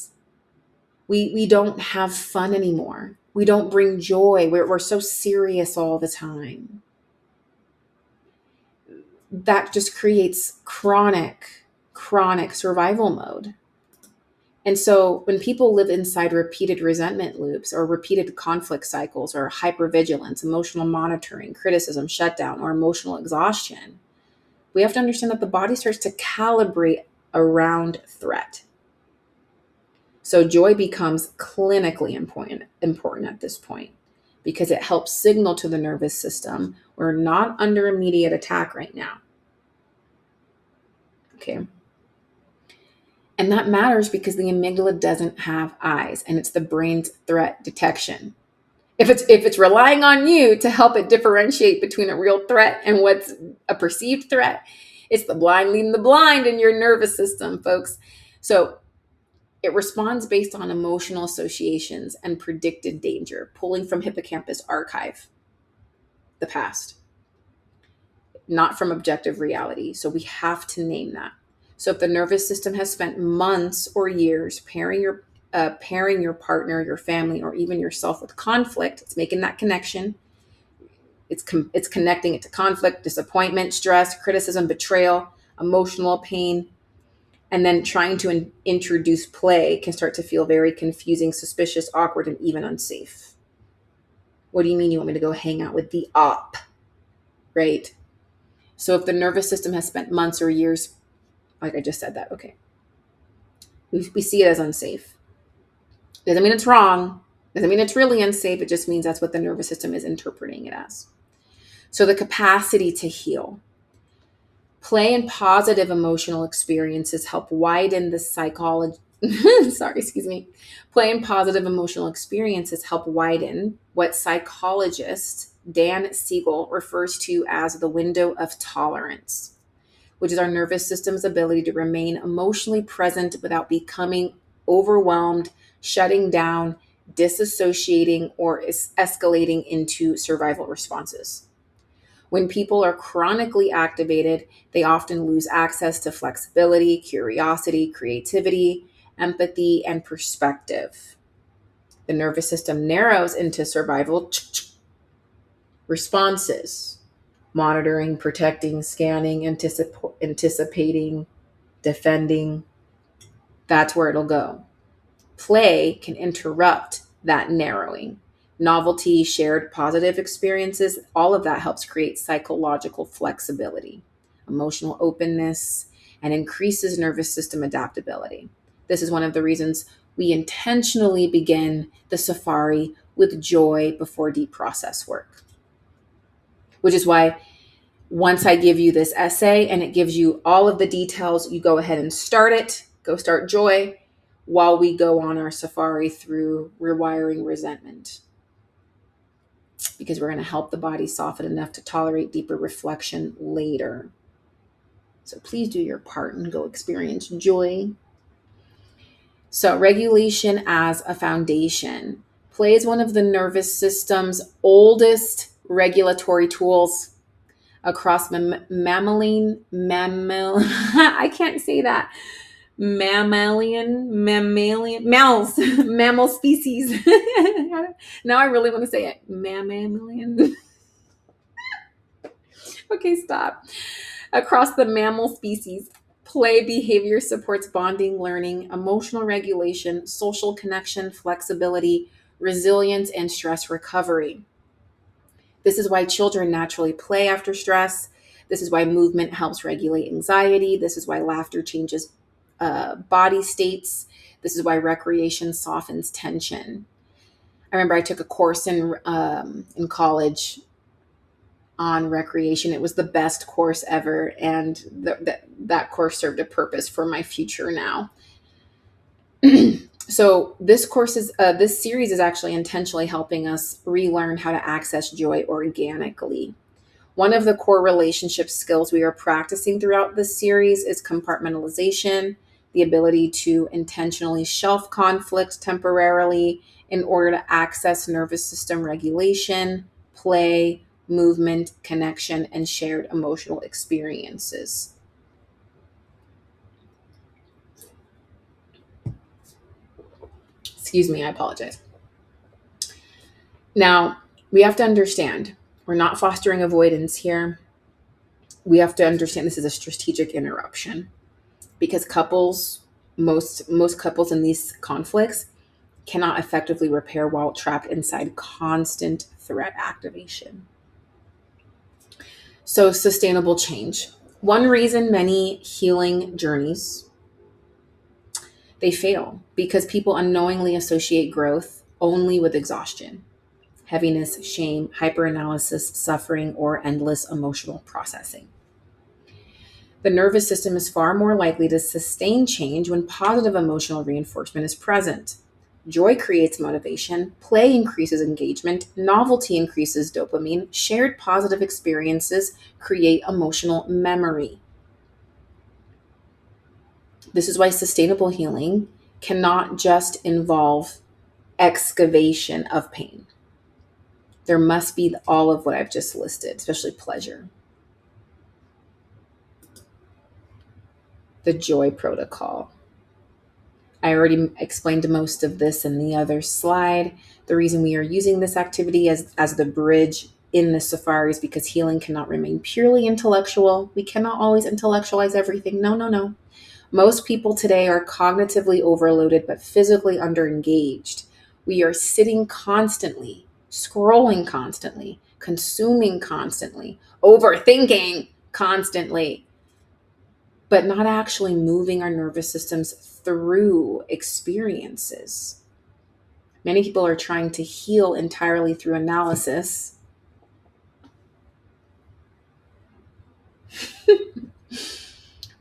We don't have fun anymore. We don't bring joy. We're so serious all the time. That just creates chronic survival mode. And so when people live inside repeated resentment loops or repeated conflict cycles or hypervigilance, emotional monitoring, criticism, shutdown, or emotional exhaustion, we have to understand that the body starts to calibrate around threat. So joy becomes clinically important at this point because it helps signal to the nervous system, we're not under immediate attack right now. Okay. And that matters because the amygdala doesn't have eyes and it's the brain's threat detection. If it's relying on you to help it differentiate between a real threat and what's a perceived threat, it's the blind leading the blind in your nervous system, folks. So it responds based on emotional associations and predicted danger, pulling from hippocampus archive, the past, not from objective reality. So we have to name that. So if the nervous system has spent months or years pairing your partner, your family, or even yourself with conflict, it's making that connection. It's connecting it to conflict, disappointment, stress, criticism, betrayal, emotional pain, and then trying to introduce play can start to feel very confusing, suspicious, awkward, and even unsafe. What do you mean you want me to go hang out with the op? Right? So if the nervous system has spent months or years, like I just said that, okay. We see it as unsafe. Doesn't mean it's wrong. Doesn't mean it's really unsafe. It just means that's what the nervous system is interpreting it as. So the capacity to heal. Play and positive emotional experiences help widen the psychology. Play and positive emotional experiences help widen what psychologist Dan Siegel refers to as the window of tolerance, which is our nervous system's ability to remain emotionally present without becoming overwhelmed, shutting down, disassociating, or escalating into survival responses. When people are chronically activated, they often lose access to flexibility, curiosity, creativity, empathy, and perspective. The nervous system narrows into survival responses: monitoring, protecting, scanning, anticipating, defending. That's where it'll go. Play can interrupt that narrowing. Novelty, shared positive experiences, all of that helps create psychological flexibility, emotional openness, and increases nervous system adaptability. This is one of the reasons we intentionally begin the safari with joy before deep process work, which is why once I give you this essay and it gives you all of the details, you go ahead and start it. Go start joy while we go on our safari through rewiring resentment, because we're going to help the body soften enough to tolerate deeper reflection later. So please do your part and go experience joy. So regulation as a foundation. Play is one of the nervous system's oldest regulatory tools. Across mammalian, I can't say that. Mammals, mammal species. Now I really want to say it. Mammalian. Okay, stop. Across the mammal species, play behavior supports bonding, learning, emotional regulation, social connection, flexibility, resilience, and stress recovery. This is why children naturally play after stress. This is why movement helps regulate anxiety. This is why laughter changes body states. This is why recreation softens tension. I remember I took a course in college on recreation. It was the best course ever, and that course served a purpose for my future now. So this series is actually intentionally helping us relearn how to access joy organically. One of the core relationship skills we are practicing throughout this series is compartmentalization, the ability to intentionally shelf conflict temporarily in order to access nervous system regulation, play, movement, connection, and shared emotional experiences. Excuse me, I apologize. Now, we have to understand, we're not fostering avoidance here. We have to understand this is a strategic interruption, because most couples in these conflicts cannot effectively repair while trapped inside constant threat activation. So, sustainable change. One reason many healing journeys they fail because people unknowingly associate growth only with exhaustion, heaviness, shame, hyperanalysis, suffering, or endless emotional processing. The nervous system is far more likely to sustain change when positive emotional reinforcement is present. Joy creates motivation, play increases engagement, novelty increases dopamine, shared positive experiences create emotional memory. This is why sustainable healing cannot just involve excavation of pain. There must be all of what I've just listed, especially pleasure. The joy protocol. I already explained most of this in the other slide. The reason we are using this activity as the bridge in the safari is because healing cannot remain purely intellectual. We cannot always intellectualize everything. No. Most people today are cognitively overloaded but physically underengaged. We are sitting constantly, scrolling constantly, consuming constantly, overthinking constantly, but not actually moving our nervous systems through experiences. Many people are trying to heal entirely through analysis.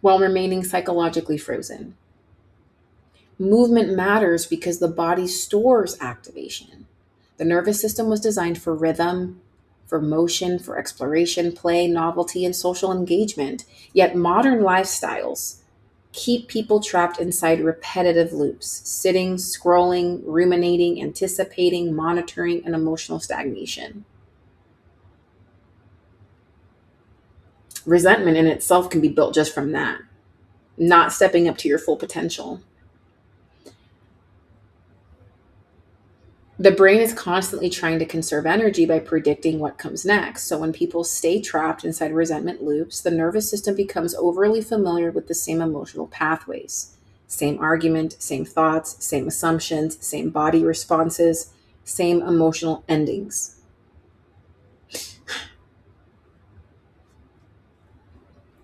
While remaining psychologically frozen. Movement matters because the body stores activation. The nervous system was designed for rhythm, for motion, for exploration, play, novelty, and social engagement. Yet modern lifestyles keep people trapped inside repetitive loops, sitting, scrolling, ruminating, anticipating, monitoring, and emotional stagnation. Resentment in itself can be built just from that, not stepping up to your full potential. The brain is constantly trying to conserve energy by predicting what comes next. So when people stay trapped inside resentment loops, the nervous system becomes overly familiar with the same emotional pathways. Same argument, same thoughts, same assumptions, same body responses, same emotional endings.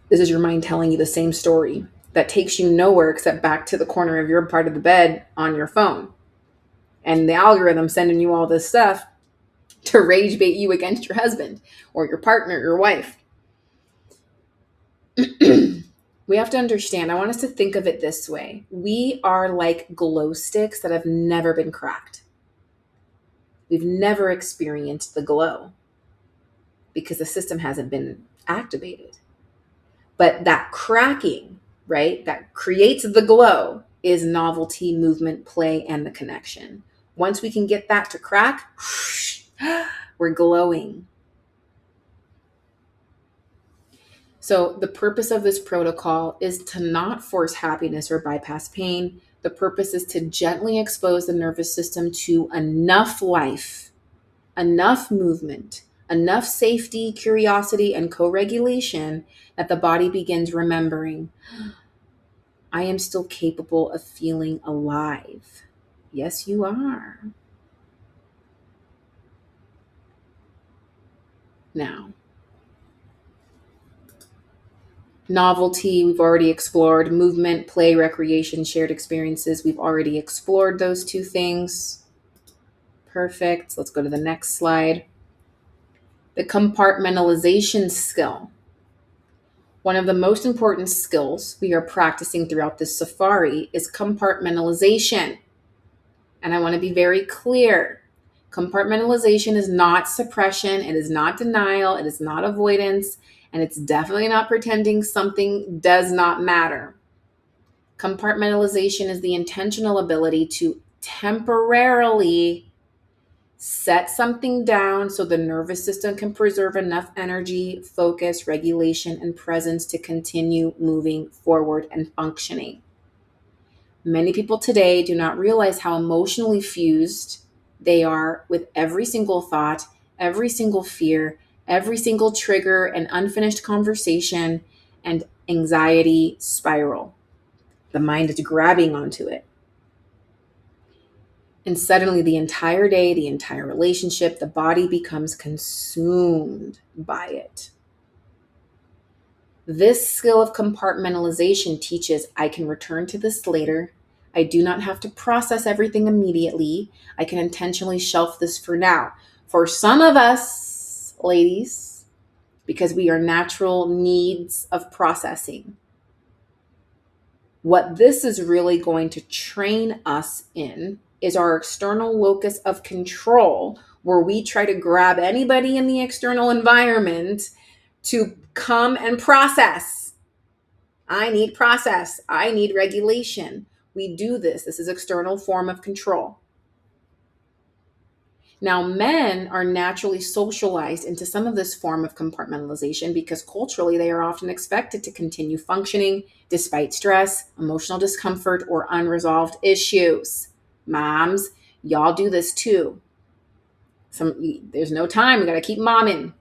This is your mind telling you the same story that takes you nowhere except back to the corner of your part of the bed on your phone. And the algorithm sending you all this stuff to rage bait you against your husband or your partner, your wife. We have to understand, I want us to think of it this way. We are like glow sticks that have never been cracked. We've never experienced the glow because the system hasn't been activated. But that cracking, right, that creates the glow is novelty, movement, play, and the connection. Once we can get that to crack, we're glowing. So the purpose of this protocol is to not force happiness or bypass pain. The purpose is to gently expose the nervous system to enough life, enough movement, enough safety, curiosity, and co-regulation that the body begins remembering, I am still capable of feeling alive. Yes, you are. Now, novelty, we've already explored. Movement, play, recreation, shared experiences, we've already explored those two things. Perfect. Let's go to the next slide. The compartmentalization skill. One of the most important skills we are practicing throughout this safari is compartmentalization. And I want to be very clear. Compartmentalization is not suppression. It is not denial. It is not avoidance. And it's definitely not pretending something does not matter. Compartmentalization is the intentional ability to temporarily set something down so the nervous system can preserve enough energy, focus, regulation, and presence to continue moving forward and functioning. Many people today do not realize how emotionally fused they are with every single thought, every single fear, every single trigger and unfinished conversation and anxiety spiral. The mind is grabbing onto it. And suddenly the entire day, the entire relationship, the body becomes consumed by it. This skill of compartmentalization teaches I can return to this later. I do not have to process everything immediately. I can intentionally shelf this for now. For some of us, ladies, because we are natural needs of processing, what this is really going to train us in is our external locus of control, where we try to grab anybody in the external environment to come and process. I need process. I need regulation. We do this. This is external form of control. Now, men are naturally socialized into some of this form of compartmentalization because culturally they are often expected to continue functioning despite stress, emotional discomfort, or unresolved issues. Moms, y'all do this too. There's no time. We got to keep momming.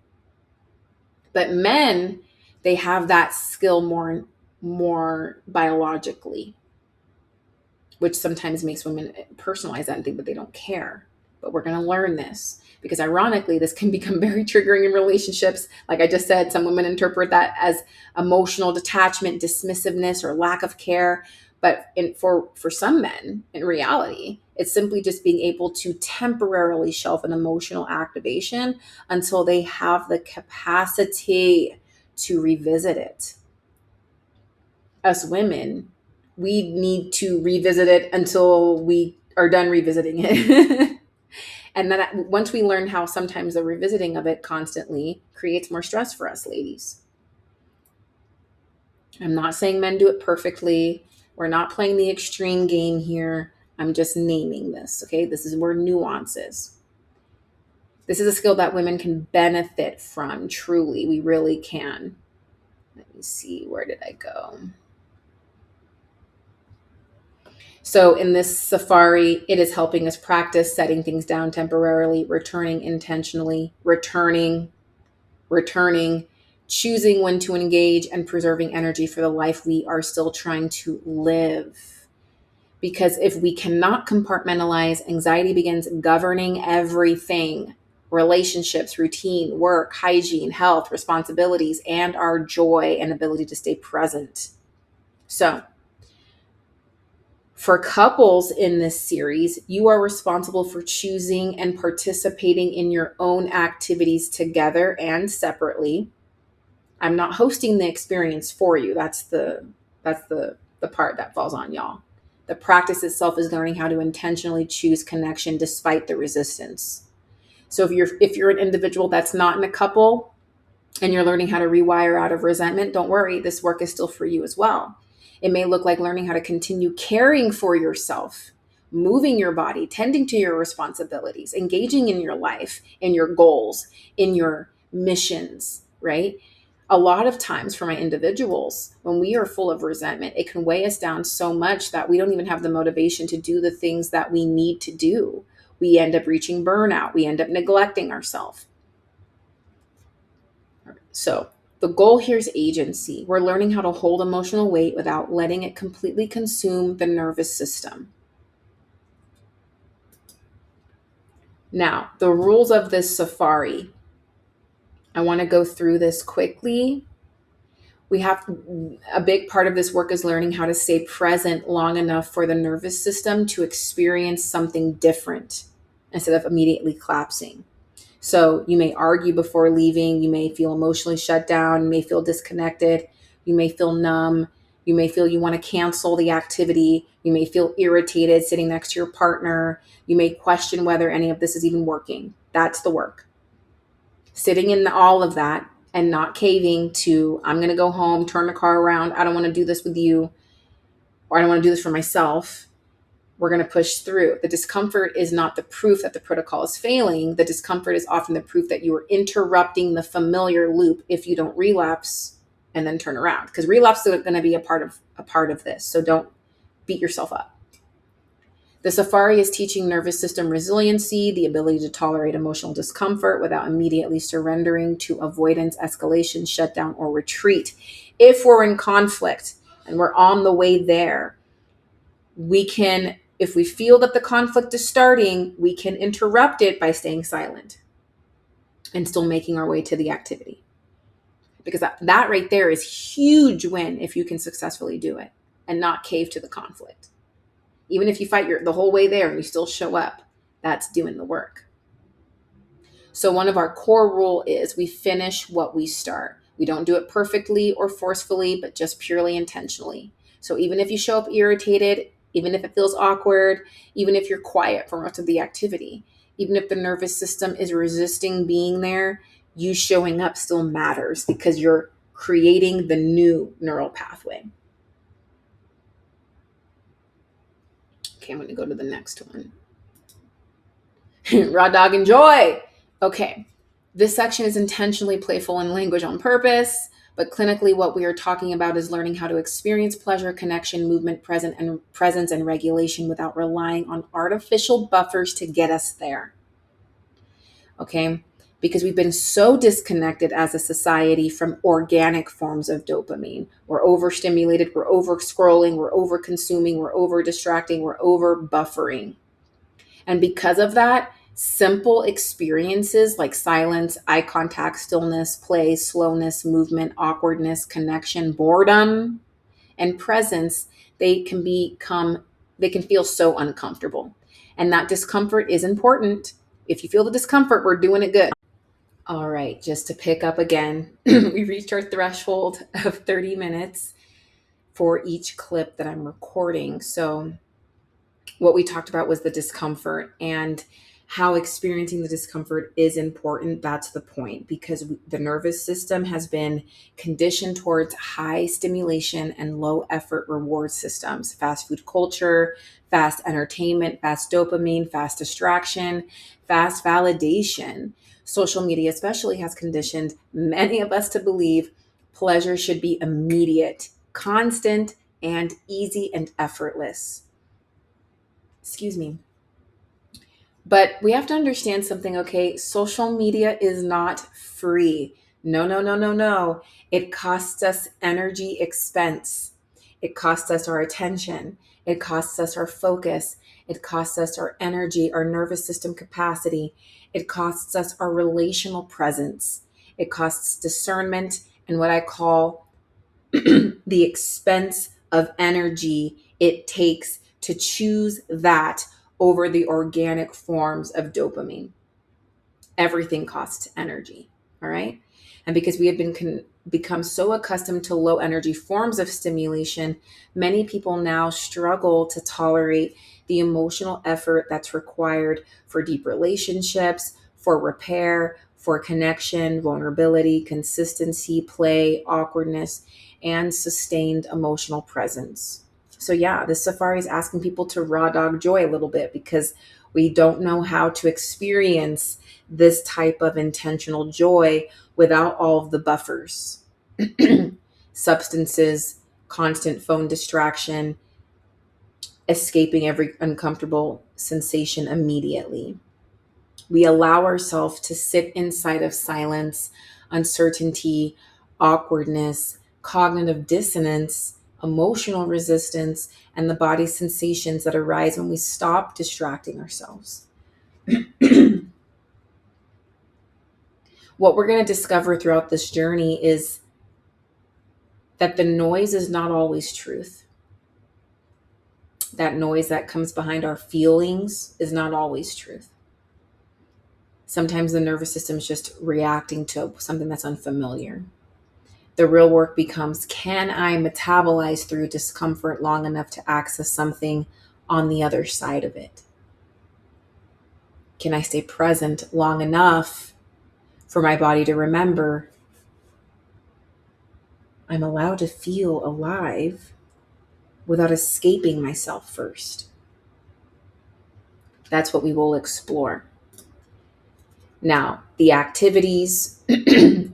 But men, they have that skill more biologically, which sometimes makes women personalize that and think that they don't care. But we're going to learn this because ironically, this can become very triggering in relationships. Like I just said, some women interpret that as emotional detachment, dismissiveness, or lack of care. But for some men, in reality, it's simply just being able to temporarily shelve an emotional activation until they have the capacity to revisit it. Us women, we need to revisit it until we are done revisiting it. And then once we learn how sometimes the revisiting of it constantly creates more stress for us ladies. I'm not saying men do it perfectly. We're not playing the extreme game here. I'm just naming this, okay? This is where nuance is. This is a skill that women can benefit from, truly. We really can. Let me see, where did I go? So in this safari, it is helping us practice setting things down temporarily, returning intentionally, returning, choosing when to engage, and preserving energy for the life we are still trying to live. Because if we cannot compartmentalize, anxiety begins governing everything: relationships, routine, work, hygiene, health, responsibilities, and our joy and ability to stay present. So, for couples in this series, you are responsible for choosing and participating in your own activities together and separately. I'm not hosting the experience for you. That's the part that falls on y'all. The practice itself is learning how to intentionally choose connection despite the resistance. So if you're an individual that's not in a couple and you're learning how to rewire out of resentment, don't worry, this work is still for you as well. It may look like learning how to continue caring for yourself, moving your body, tending to your responsibilities, engaging in your life, in your goals, in your missions, right? A lot of times for my individuals, when we are full of resentment, it can weigh us down so much that we don't even have the motivation to do the things that we need to do. We end up reaching burnout. We end up neglecting ourselves. So the goal here is agency. We're learning how to hold emotional weight without letting it completely consume the nervous system. Now, the rules of this safari. I want to go through this quickly. A big part of this work is learning how to stay present long enough for the nervous system to experience something different instead of immediately collapsing. So you may argue before leaving. You may feel emotionally shut down. You may feel disconnected. You may feel numb. You may feel you want to cancel the activity. You may feel irritated sitting next to your partner. You may question whether any of this is even working. That's the work. Sitting in all of that and not caving to, I'm going to go home, turn the car around. I don't want to do this with you, or I don't want to do this for myself. We're going to push through. The discomfort is not the proof that the protocol is failing. The discomfort is often the proof that you are interrupting the familiar loop if you don't relapse and then turn around. Because relapse is going to be a part of this. So don't beat yourself up. The safari is teaching nervous system resiliency, the ability to tolerate emotional discomfort without immediately surrendering to avoidance, escalation, shutdown, or retreat. If we're in conflict and we're on the way there, we can, if we feel that the conflict is starting, we can interrupt it by staying silent and still making our way to the activity. Because that right there is huge win if you can successfully do it and not cave to the conflict. Even if you fight the whole way there and you still show up, that's doing the work. So one of our core rule is we finish what we start. We don't do it perfectly or forcefully, but just purely intentionally. So even if you show up irritated, even if it feels awkward, even if you're quiet for most of the activity, even if the nervous system is resisting being there, you showing up still matters because you're creating the new neural pathway. Okay, I'm going to go to the next one. Raw dog and joy. Okay, this section is intentionally playful in language on purpose, but clinically what we are talking about is learning how to experience pleasure, connection, movement, presence, and regulation without relying on artificial buffers to get us there. Okay, because we've been so disconnected as a society from organic forms of dopamine. We're overstimulated, we're over scrolling, we're over consuming, we're over distracting, we're over buffering. And because of that, simple experiences like silence, eye contact, stillness, play, slowness, movement, awkwardness, connection, boredom, and presence, they can feel so uncomfortable. And that discomfort is important. If you feel the discomfort, we're doing it good. All right, just to pick up again, we reached our threshold of 30 minutes for each clip that I'm recording. So what we talked about was the discomfort and how experiencing the discomfort is important. That's the point, because the nervous system has been conditioned towards high stimulation and low effort reward systems, fast food culture, fast entertainment, fast dopamine, fast distraction, fast validation. Social media especially has conditioned many of us to believe pleasure should be immediate, constant, and easy and effortless. Excuse me. But we have to understand something, okay? Social media is not free. No, no, no, no, no. It costs us energy expense. It costs us our attention. It costs us our focus. It costs us our energy, our nervous system capacity. It costs us our relational presence. It costs discernment and what I call the expense of energy it takes to choose that over the organic forms of dopamine. Everything costs energy. All right. And because we have become so accustomed to low energy forms of stimulation, many people now struggle to tolerate the emotional effort that's required for deep relationships, for repair, for connection, vulnerability, consistency, play, awkwardness, and sustained emotional presence. So yeah, this safari is asking people to raw dog joy a little bit, because we don't know how to experience this type of intentional joy without all of the buffers. Substances, constant phone distraction, escaping every uncomfortable sensation immediately. We allow ourselves to sit inside of silence, uncertainty, awkwardness, cognitive dissonance, emotional resistance, and the body sensations that arise when we stop distracting ourselves. What we're going to discover throughout this journey is that the noise is not always truth. That noise that comes behind our feelings is not always truth. Sometimes the nervous system is just reacting to something that's unfamiliar. The real work becomes, can I metabolize through discomfort long enough to access something on the other side of it? Can I stay present long enough for my body to remember I'm allowed to feel alive without escaping myself first? That's what we will explore. Now, the activities,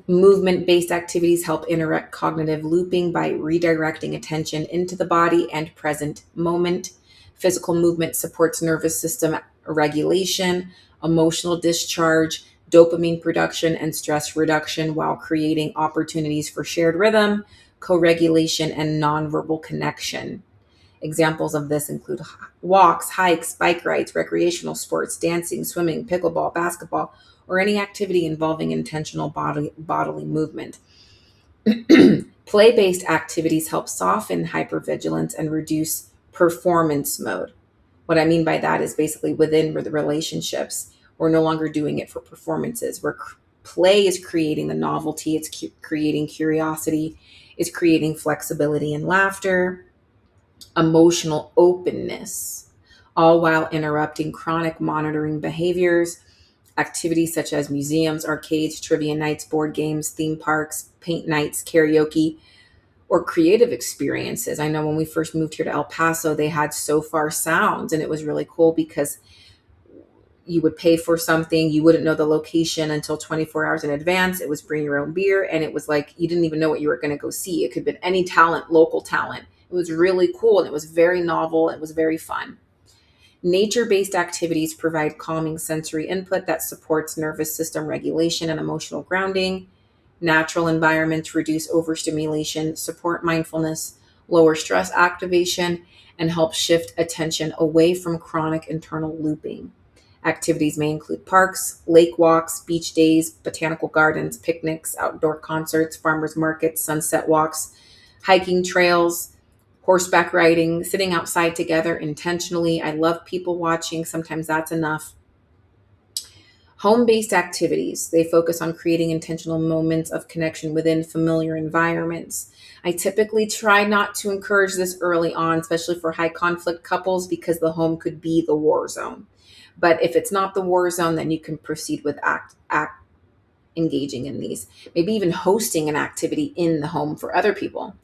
movement-based activities help interrupt cognitive looping by redirecting attention into the body and present moment. Physical movement supports nervous system regulation, emotional discharge, dopamine production, and stress reduction, while creating opportunities for shared rhythm, co-regulation, and nonverbal connection. Examples of this include walks, hikes, bike rides, recreational sports, dancing, swimming, pickleball, basketball, or any activity involving intentional bodily movement. Play-based activities help soften hypervigilance and reduce performance mode. What I mean by that is basically within the relationships, we're no longer doing it for performances. Where play is creating the novelty, it's creating curiosity, it's creating flexibility and laughter, emotional openness, all while interrupting chronic monitoring behaviors. Activities such as museums, arcades, trivia nights, board games, theme parks, paint nights, karaoke, or creative experiences. I know when we first moved here to El Paso, they had So Far Sounds, and it was really cool because you would pay for something, you wouldn't know the location until 24 hours in advance. It was bring your own beer, and it was like you didn't even know what you were going to go see. It could have been any talent, local talent. It was really cool, and it was very novel. It was very fun. Nature-based activities provide calming sensory input that supports nervous system regulation and emotional grounding. Natural environments reduce overstimulation, support mindfulness, lower stress activation, and help shift attention away from chronic internal looping. Activities may include parks, lake walks, beach days, botanical gardens, picnics, outdoor concerts, farmers markets, sunset walks, hiking trails, Horseback riding, sitting outside together intentionally. I love people watching. Sometimes that's enough. Home-based activities. They focus on creating intentional moments of connection within familiar environments. I typically try not to encourage this early on, especially for high conflict couples, because the home could be the war zone. But if it's not the war zone, then you can proceed with engaging in these. Maybe even hosting an activity in the home for other people.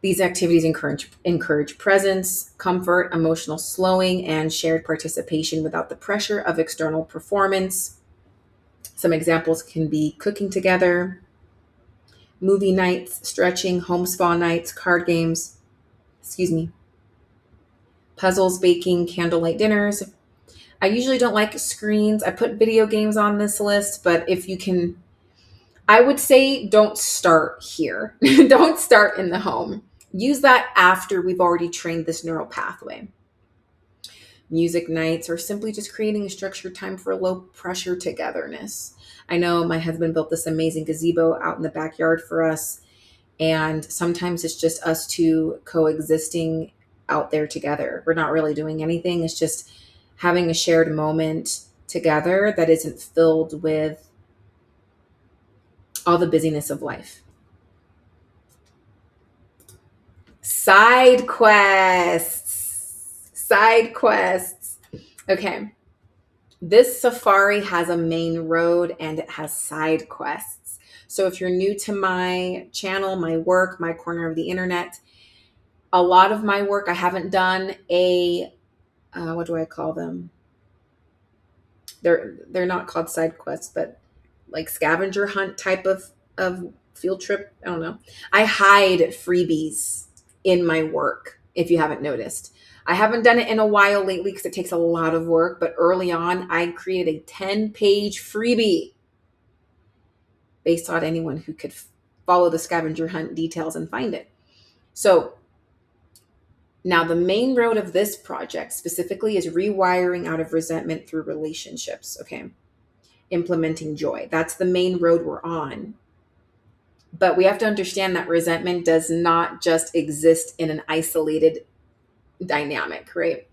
These activities encourage presence, comfort, emotional slowing, and shared participation without the pressure of external performance. Some examples can be cooking together, movie nights, stretching, home spa nights, card games, puzzles, baking, candlelight dinners. I usually don't like screens. I put video games on this list, but if you can, I would say don't start here. Don't start in the home. Use that after we've already trained this neural pathway. Music nights, or simply just creating a structured time for low pressure togetherness. I know my husband built this amazing gazebo out in the backyard for us, and sometimes it's just us two coexisting out there together. We're not really doing anything. It's just having a shared moment together that isn't filled with all the busyness of life. Side quests. Side quests. Okay. This safari has a main road and it has side quests. So if you're new to my channel, my work, my corner of the internet, a lot of my work, I haven't done what do I call them? They're not called side quests, but like scavenger hunt type of field trip. I don't know. I hide freebies in my work, if you haven't noticed. I haven't done it in a while lately because it takes a lot of work, but early on, I created a 10-page freebie based on anyone who could follow the scavenger hunt details and find it. So now the main road of this project specifically is rewiring out of resentment through relationships, okay? Implementing joy. That's the main road we're on. But we have to understand that resentment does not just exist in an isolated dynamic, right?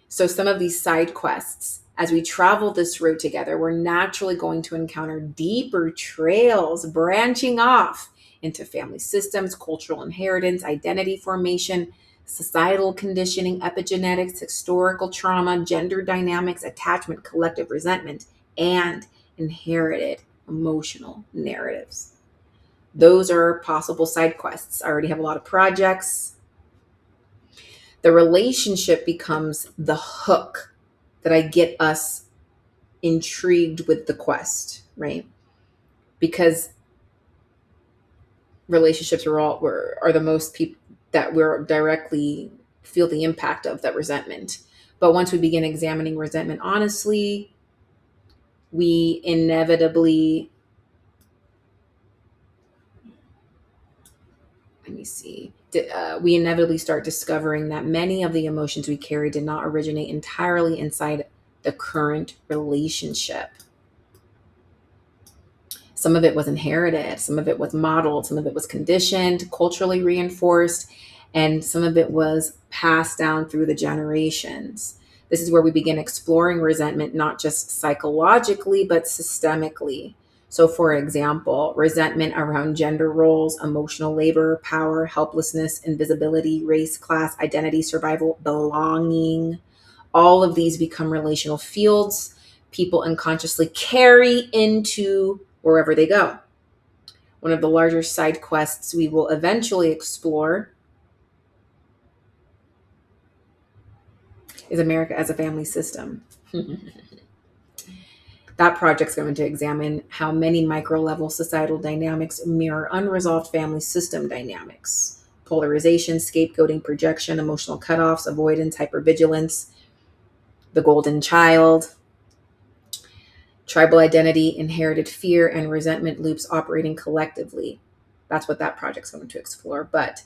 So some of these side quests, as we travel this road together, we're naturally going to encounter deeper trails branching off into family systems, cultural inheritance, identity formation, societal conditioning, epigenetics, historical trauma, gender dynamics, attachment, collective resentment, and inherited emotional narratives. Those are possible side quests. I already have a lot of projects. The relationship becomes the hook that I get us intrigued with the quest, right? Because relationships are the most people that we're directly feel the impact of that resentment. But once we begin examining resentment honestly, we inevitably we inevitably start discovering that many of the emotions we carry did not originate entirely inside the current relationship. Some of it was inherited, some of it was modeled, some of it was conditioned, culturally reinforced, and some of it was passed down through the generations. This is where we begin exploring resentment, not just psychologically, but systemically. So, for example, resentment around gender roles, emotional labor, power, helplessness, invisibility, race, class, identity, survival, belonging. All of these become relational fields people unconsciously carry into wherever they go. One of the larger side quests we will eventually explore is America as a family system. That project's going to examine how many micro-level societal dynamics mirror unresolved family system dynamics. Polarization, scapegoating, projection, emotional cutoffs, avoidance, hypervigilance, the golden child, tribal identity, inherited fear, and resentment loops operating collectively. That's what that project's going to explore. But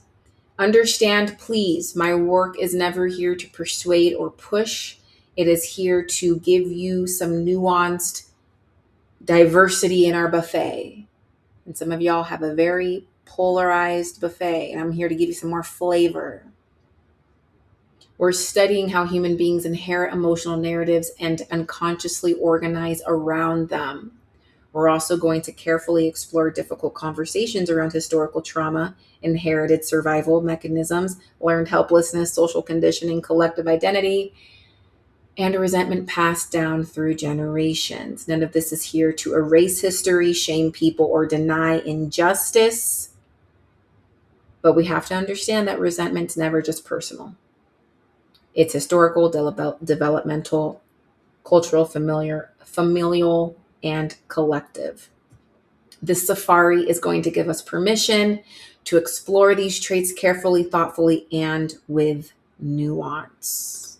understand, please, my work is never here to persuade or push. It is here to give you some nuanced diversity in our buffet. And some of y'all have a very polarized buffet, and I'm here to give you some more flavor. We're studying how human beings inherit emotional narratives and unconsciously organize around them. We're also going to carefully explore difficult conversations around historical trauma, inherited survival mechanisms, learned helplessness, social conditioning, collective identity, and resentment passed down through generations. None of this is here to erase history, shame people, or deny injustice. But we have to understand that resentment's never just personal. It's historical, developmental, cultural, familial, and collective. This safari is going to give us permission to explore these traits carefully, thoughtfully, and with nuance.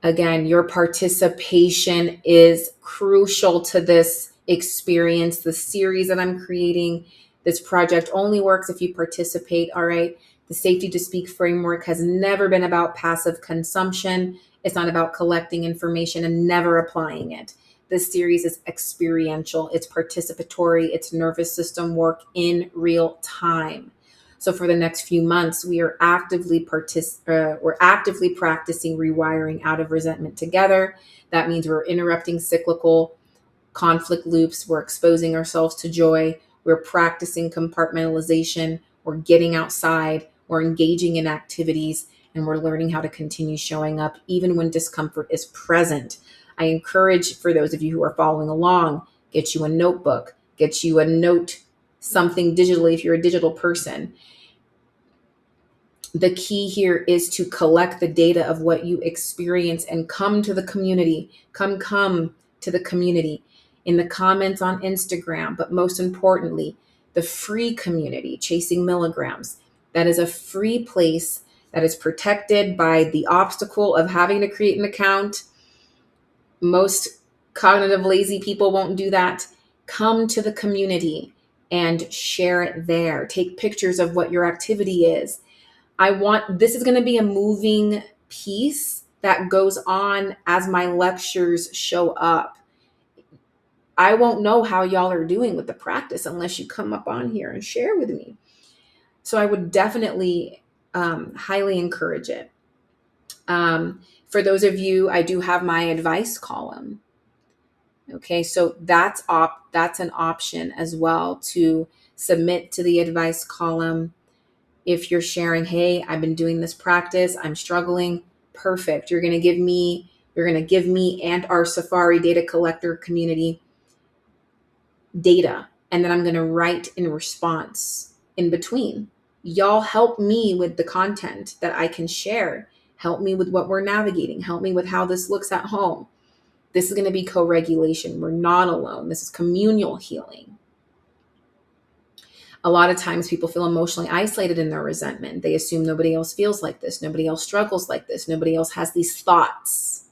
Again, your participation is crucial to this experience. The series that I'm creating, this project only works if you participate, all right? The Safety to Speak framework has never been about passive consumption. It's not about collecting information and never applying it. This series is experiential, it's participatory, it's nervous system work in real time. So for the next few months, we're actively practicing rewiring out of resentment together. That means we're interrupting cyclical conflict loops. We're exposing ourselves to joy. We're practicing compartmentalization. We're getting outside. We're engaging in activities, and we're learning how to continue showing up even when discomfort is present. I encourage, for those of you who are following along, get you a notebook, get you a note, something digitally if you're a digital person. The key here is to collect the data of what you experience and come to the community. Come to the community in the comments on Instagram, but most importantly, the free community, Chasing Milligrams. That is a free place that is protected by the obstacle of having to create an account. Most cognitive lazy people won't do that. Come to the community and share it there. Take pictures of what your activity is. This is going to be a moving piece that goes on as my lectures show up. I won't know how y'all are doing with the practice unless you come up on here and share with me. So I would definitely highly encourage it. For those of you, I do have my advice column. Okay, so that's an option as well to submit to the advice column. If you're sharing, hey, I've been doing this practice, I'm struggling, perfect. You're going to give me and our Safari data collector community data. And then I'm going to write in response in between. Y'all help me with the content that I can share. Help me with what we're navigating. Help me with how this looks at home. This is going to be co-regulation. We're not alone. This is communal healing. A lot of times people feel emotionally isolated in their resentment. They assume nobody else feels like this. Nobody else struggles like this. Nobody else has these thoughts.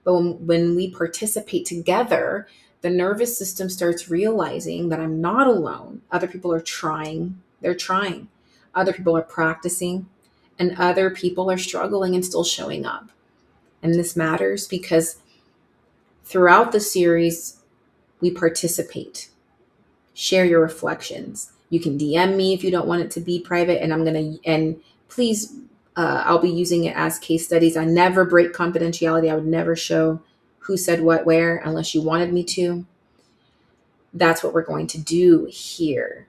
But when we participate together, the nervous system starts realizing that I'm not alone. Other people are trying. They're trying. Other people are practicing. And other people are struggling and still showing up. And this matters because throughout the series, we participate. Share your reflections. You can DM me if you don't want it to be private, and please, I'll be using it as case studies. I never break confidentiality. I would never show who said what where unless you wanted me to. That's what we're going to do here,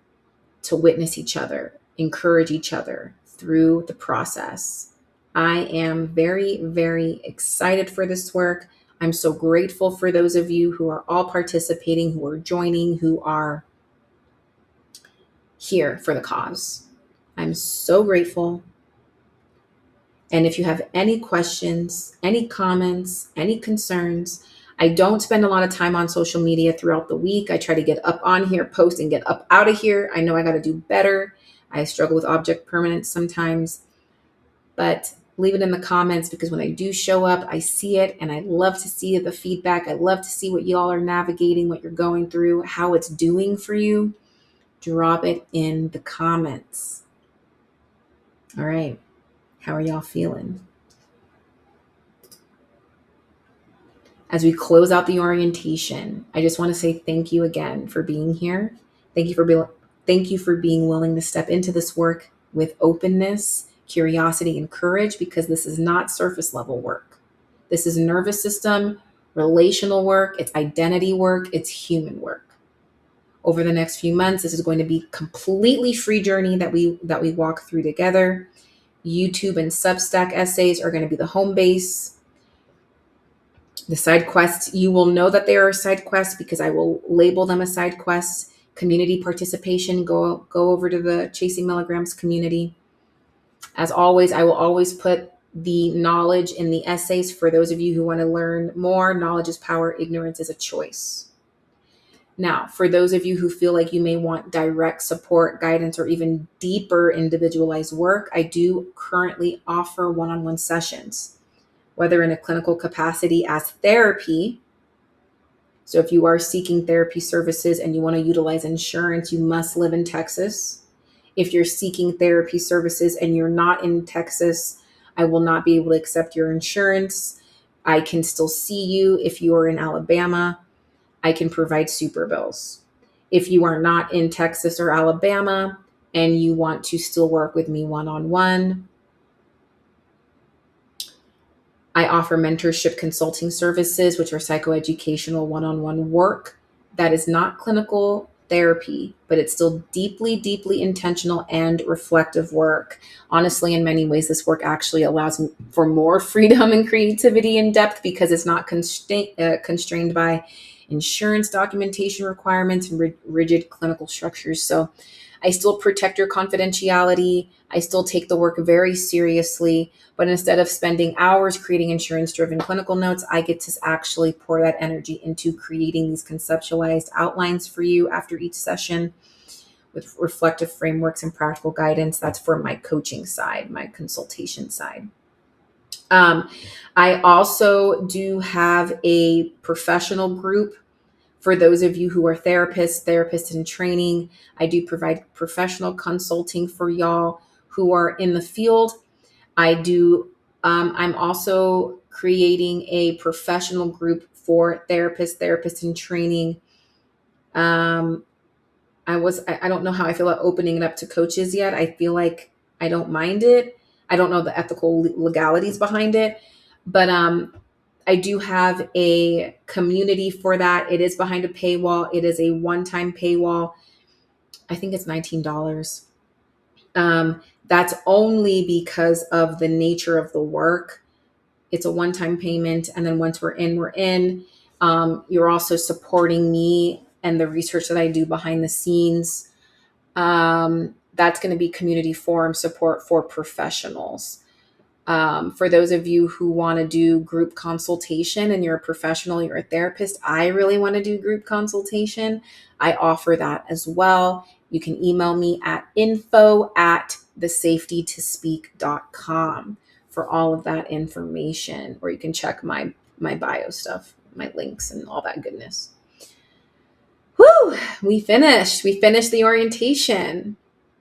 to witness each other, encourage each other through the process. I am very, very excited for this work. I'm so grateful for those of you who are all participating, who are joining, who are here for the cause. I'm so grateful. And if you have any questions, any comments, any concerns, I don't spend a lot of time on social media throughout the week. I try to get up on here, post, and get up out of here. I know I got to do better. I struggle with object permanence sometimes, but leave it in the comments because when I do show up, I see it and I love to see the feedback. I love to see what y'all are navigating, what you're going through, how it's doing for you. Drop it in the comments. All right. How are y'all feeling? As we close out the orientation, I just want to say thank you again for being here. Thank you for Thank you for being willing to step into this work with openness, curiosity, and courage, because this is not surface level work. This is nervous system, relational work, it's identity work, it's human work. Over the next few months, this is going to be completely free journey that we walk through together. YouTube and Substack essays are going to be the home base. The side quests, you will know that they are side quests because I will label them as side quests. Community participation, go over to the Chasing Milligrams community. As always, I will always put the knowledge in the essays for those of you who want to learn more. Knowledge is power, ignorance is a choice. Now, for those of you who feel like you may want direct support, guidance, or even deeper individualized work, I do currently offer one-on-one sessions, whether in a clinical capacity as therapy. So if you are seeking therapy services and you want to utilize insurance, you must live in Texas. If you're seeking therapy services and you're not in Texas, I will not be able to accept your insurance. I can still see you if you are in Alabama. I can provide super bills. If you are not in Texas or Alabama and you want to still work with me one-on-one, I offer mentorship consulting services, which are psychoeducational one-on-one work that is not clinical therapy, but it's still deeply, deeply intentional and reflective work. Honestly, in many ways, this work actually allows for more freedom and creativity and depth because it's not constrained by insurance documentation requirements and rigid clinical structures. So I still protect your confidentiality. I still take the work very seriously, but instead of spending hours creating insurance-driven clinical notes, I get to actually pour that energy into creating these conceptualized outlines for you after each session with reflective frameworks and practical guidance. That's for my coaching side, my consultation side. I also do have a professional group for those of you who are therapists in training. I do provide professional consulting for y'all who are in the field. I'm also creating a professional group for therapists in training. I don't know how I feel about opening it up to coaches yet. I feel like I don't mind it. I don't know the ethical legalities behind it, but I do have a community for that. It is behind a paywall. It is a one-time paywall. I think it's $19. That's only because of the nature of the work. It's a one-time payment. And then once we're in, we're in. You're also supporting me and the research that I do behind the scenes. That's going to be community forum support for professionals. For those of you who want to do group consultation and you're a professional, you're a therapist, I really want to do group consultation. I offer that as well. You can email me at info@thesafetytospeak.com for all of that information, or you can check my bio stuff, my links and all that goodness. Whew, we finished the orientation.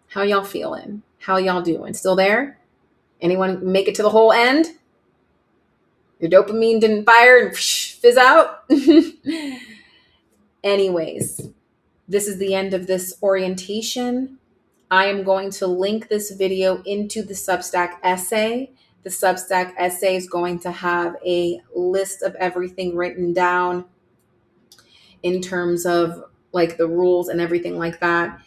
How y'all feeling? How y'all doing? Still there? Anyone make it to the whole end? Your dopamine didn't fire and fizz out? Anyways, this is the end of this orientation. I am going to link this video into the Substack essay. The Substack essay is going to have a list of everything written down in terms of like the rules and everything like that.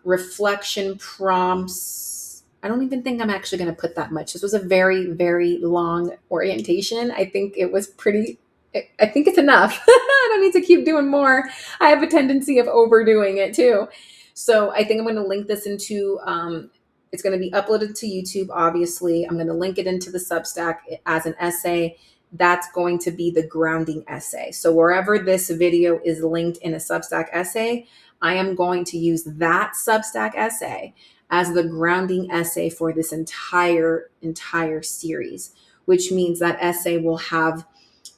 Reflection prompts. I don't even think I'm actually going to put that much. This was a very, very long orientation. I think it was I think it's enough. I don't need to keep doing more. I have a tendency of overdoing it too. So I think I'm going to link this into, it's going to be uploaded to YouTube, obviously. I'm going to link it into the Substack as an essay. That's going to be the grounding essay. So wherever this video is linked in a Substack essay, I am going to use that Substack essay as the grounding essay for this entire series, which means that essay will have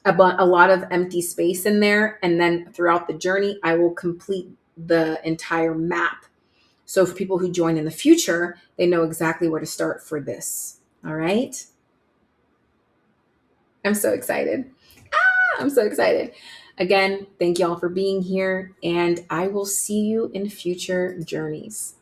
a lot of empty space in there. And then throughout the journey, I will complete the entire map. So for people who join in the future, they know exactly where to start for this. All right. I'm so excited. I'm so excited. Again, thank y'all for being here, and I will see you in future journeys.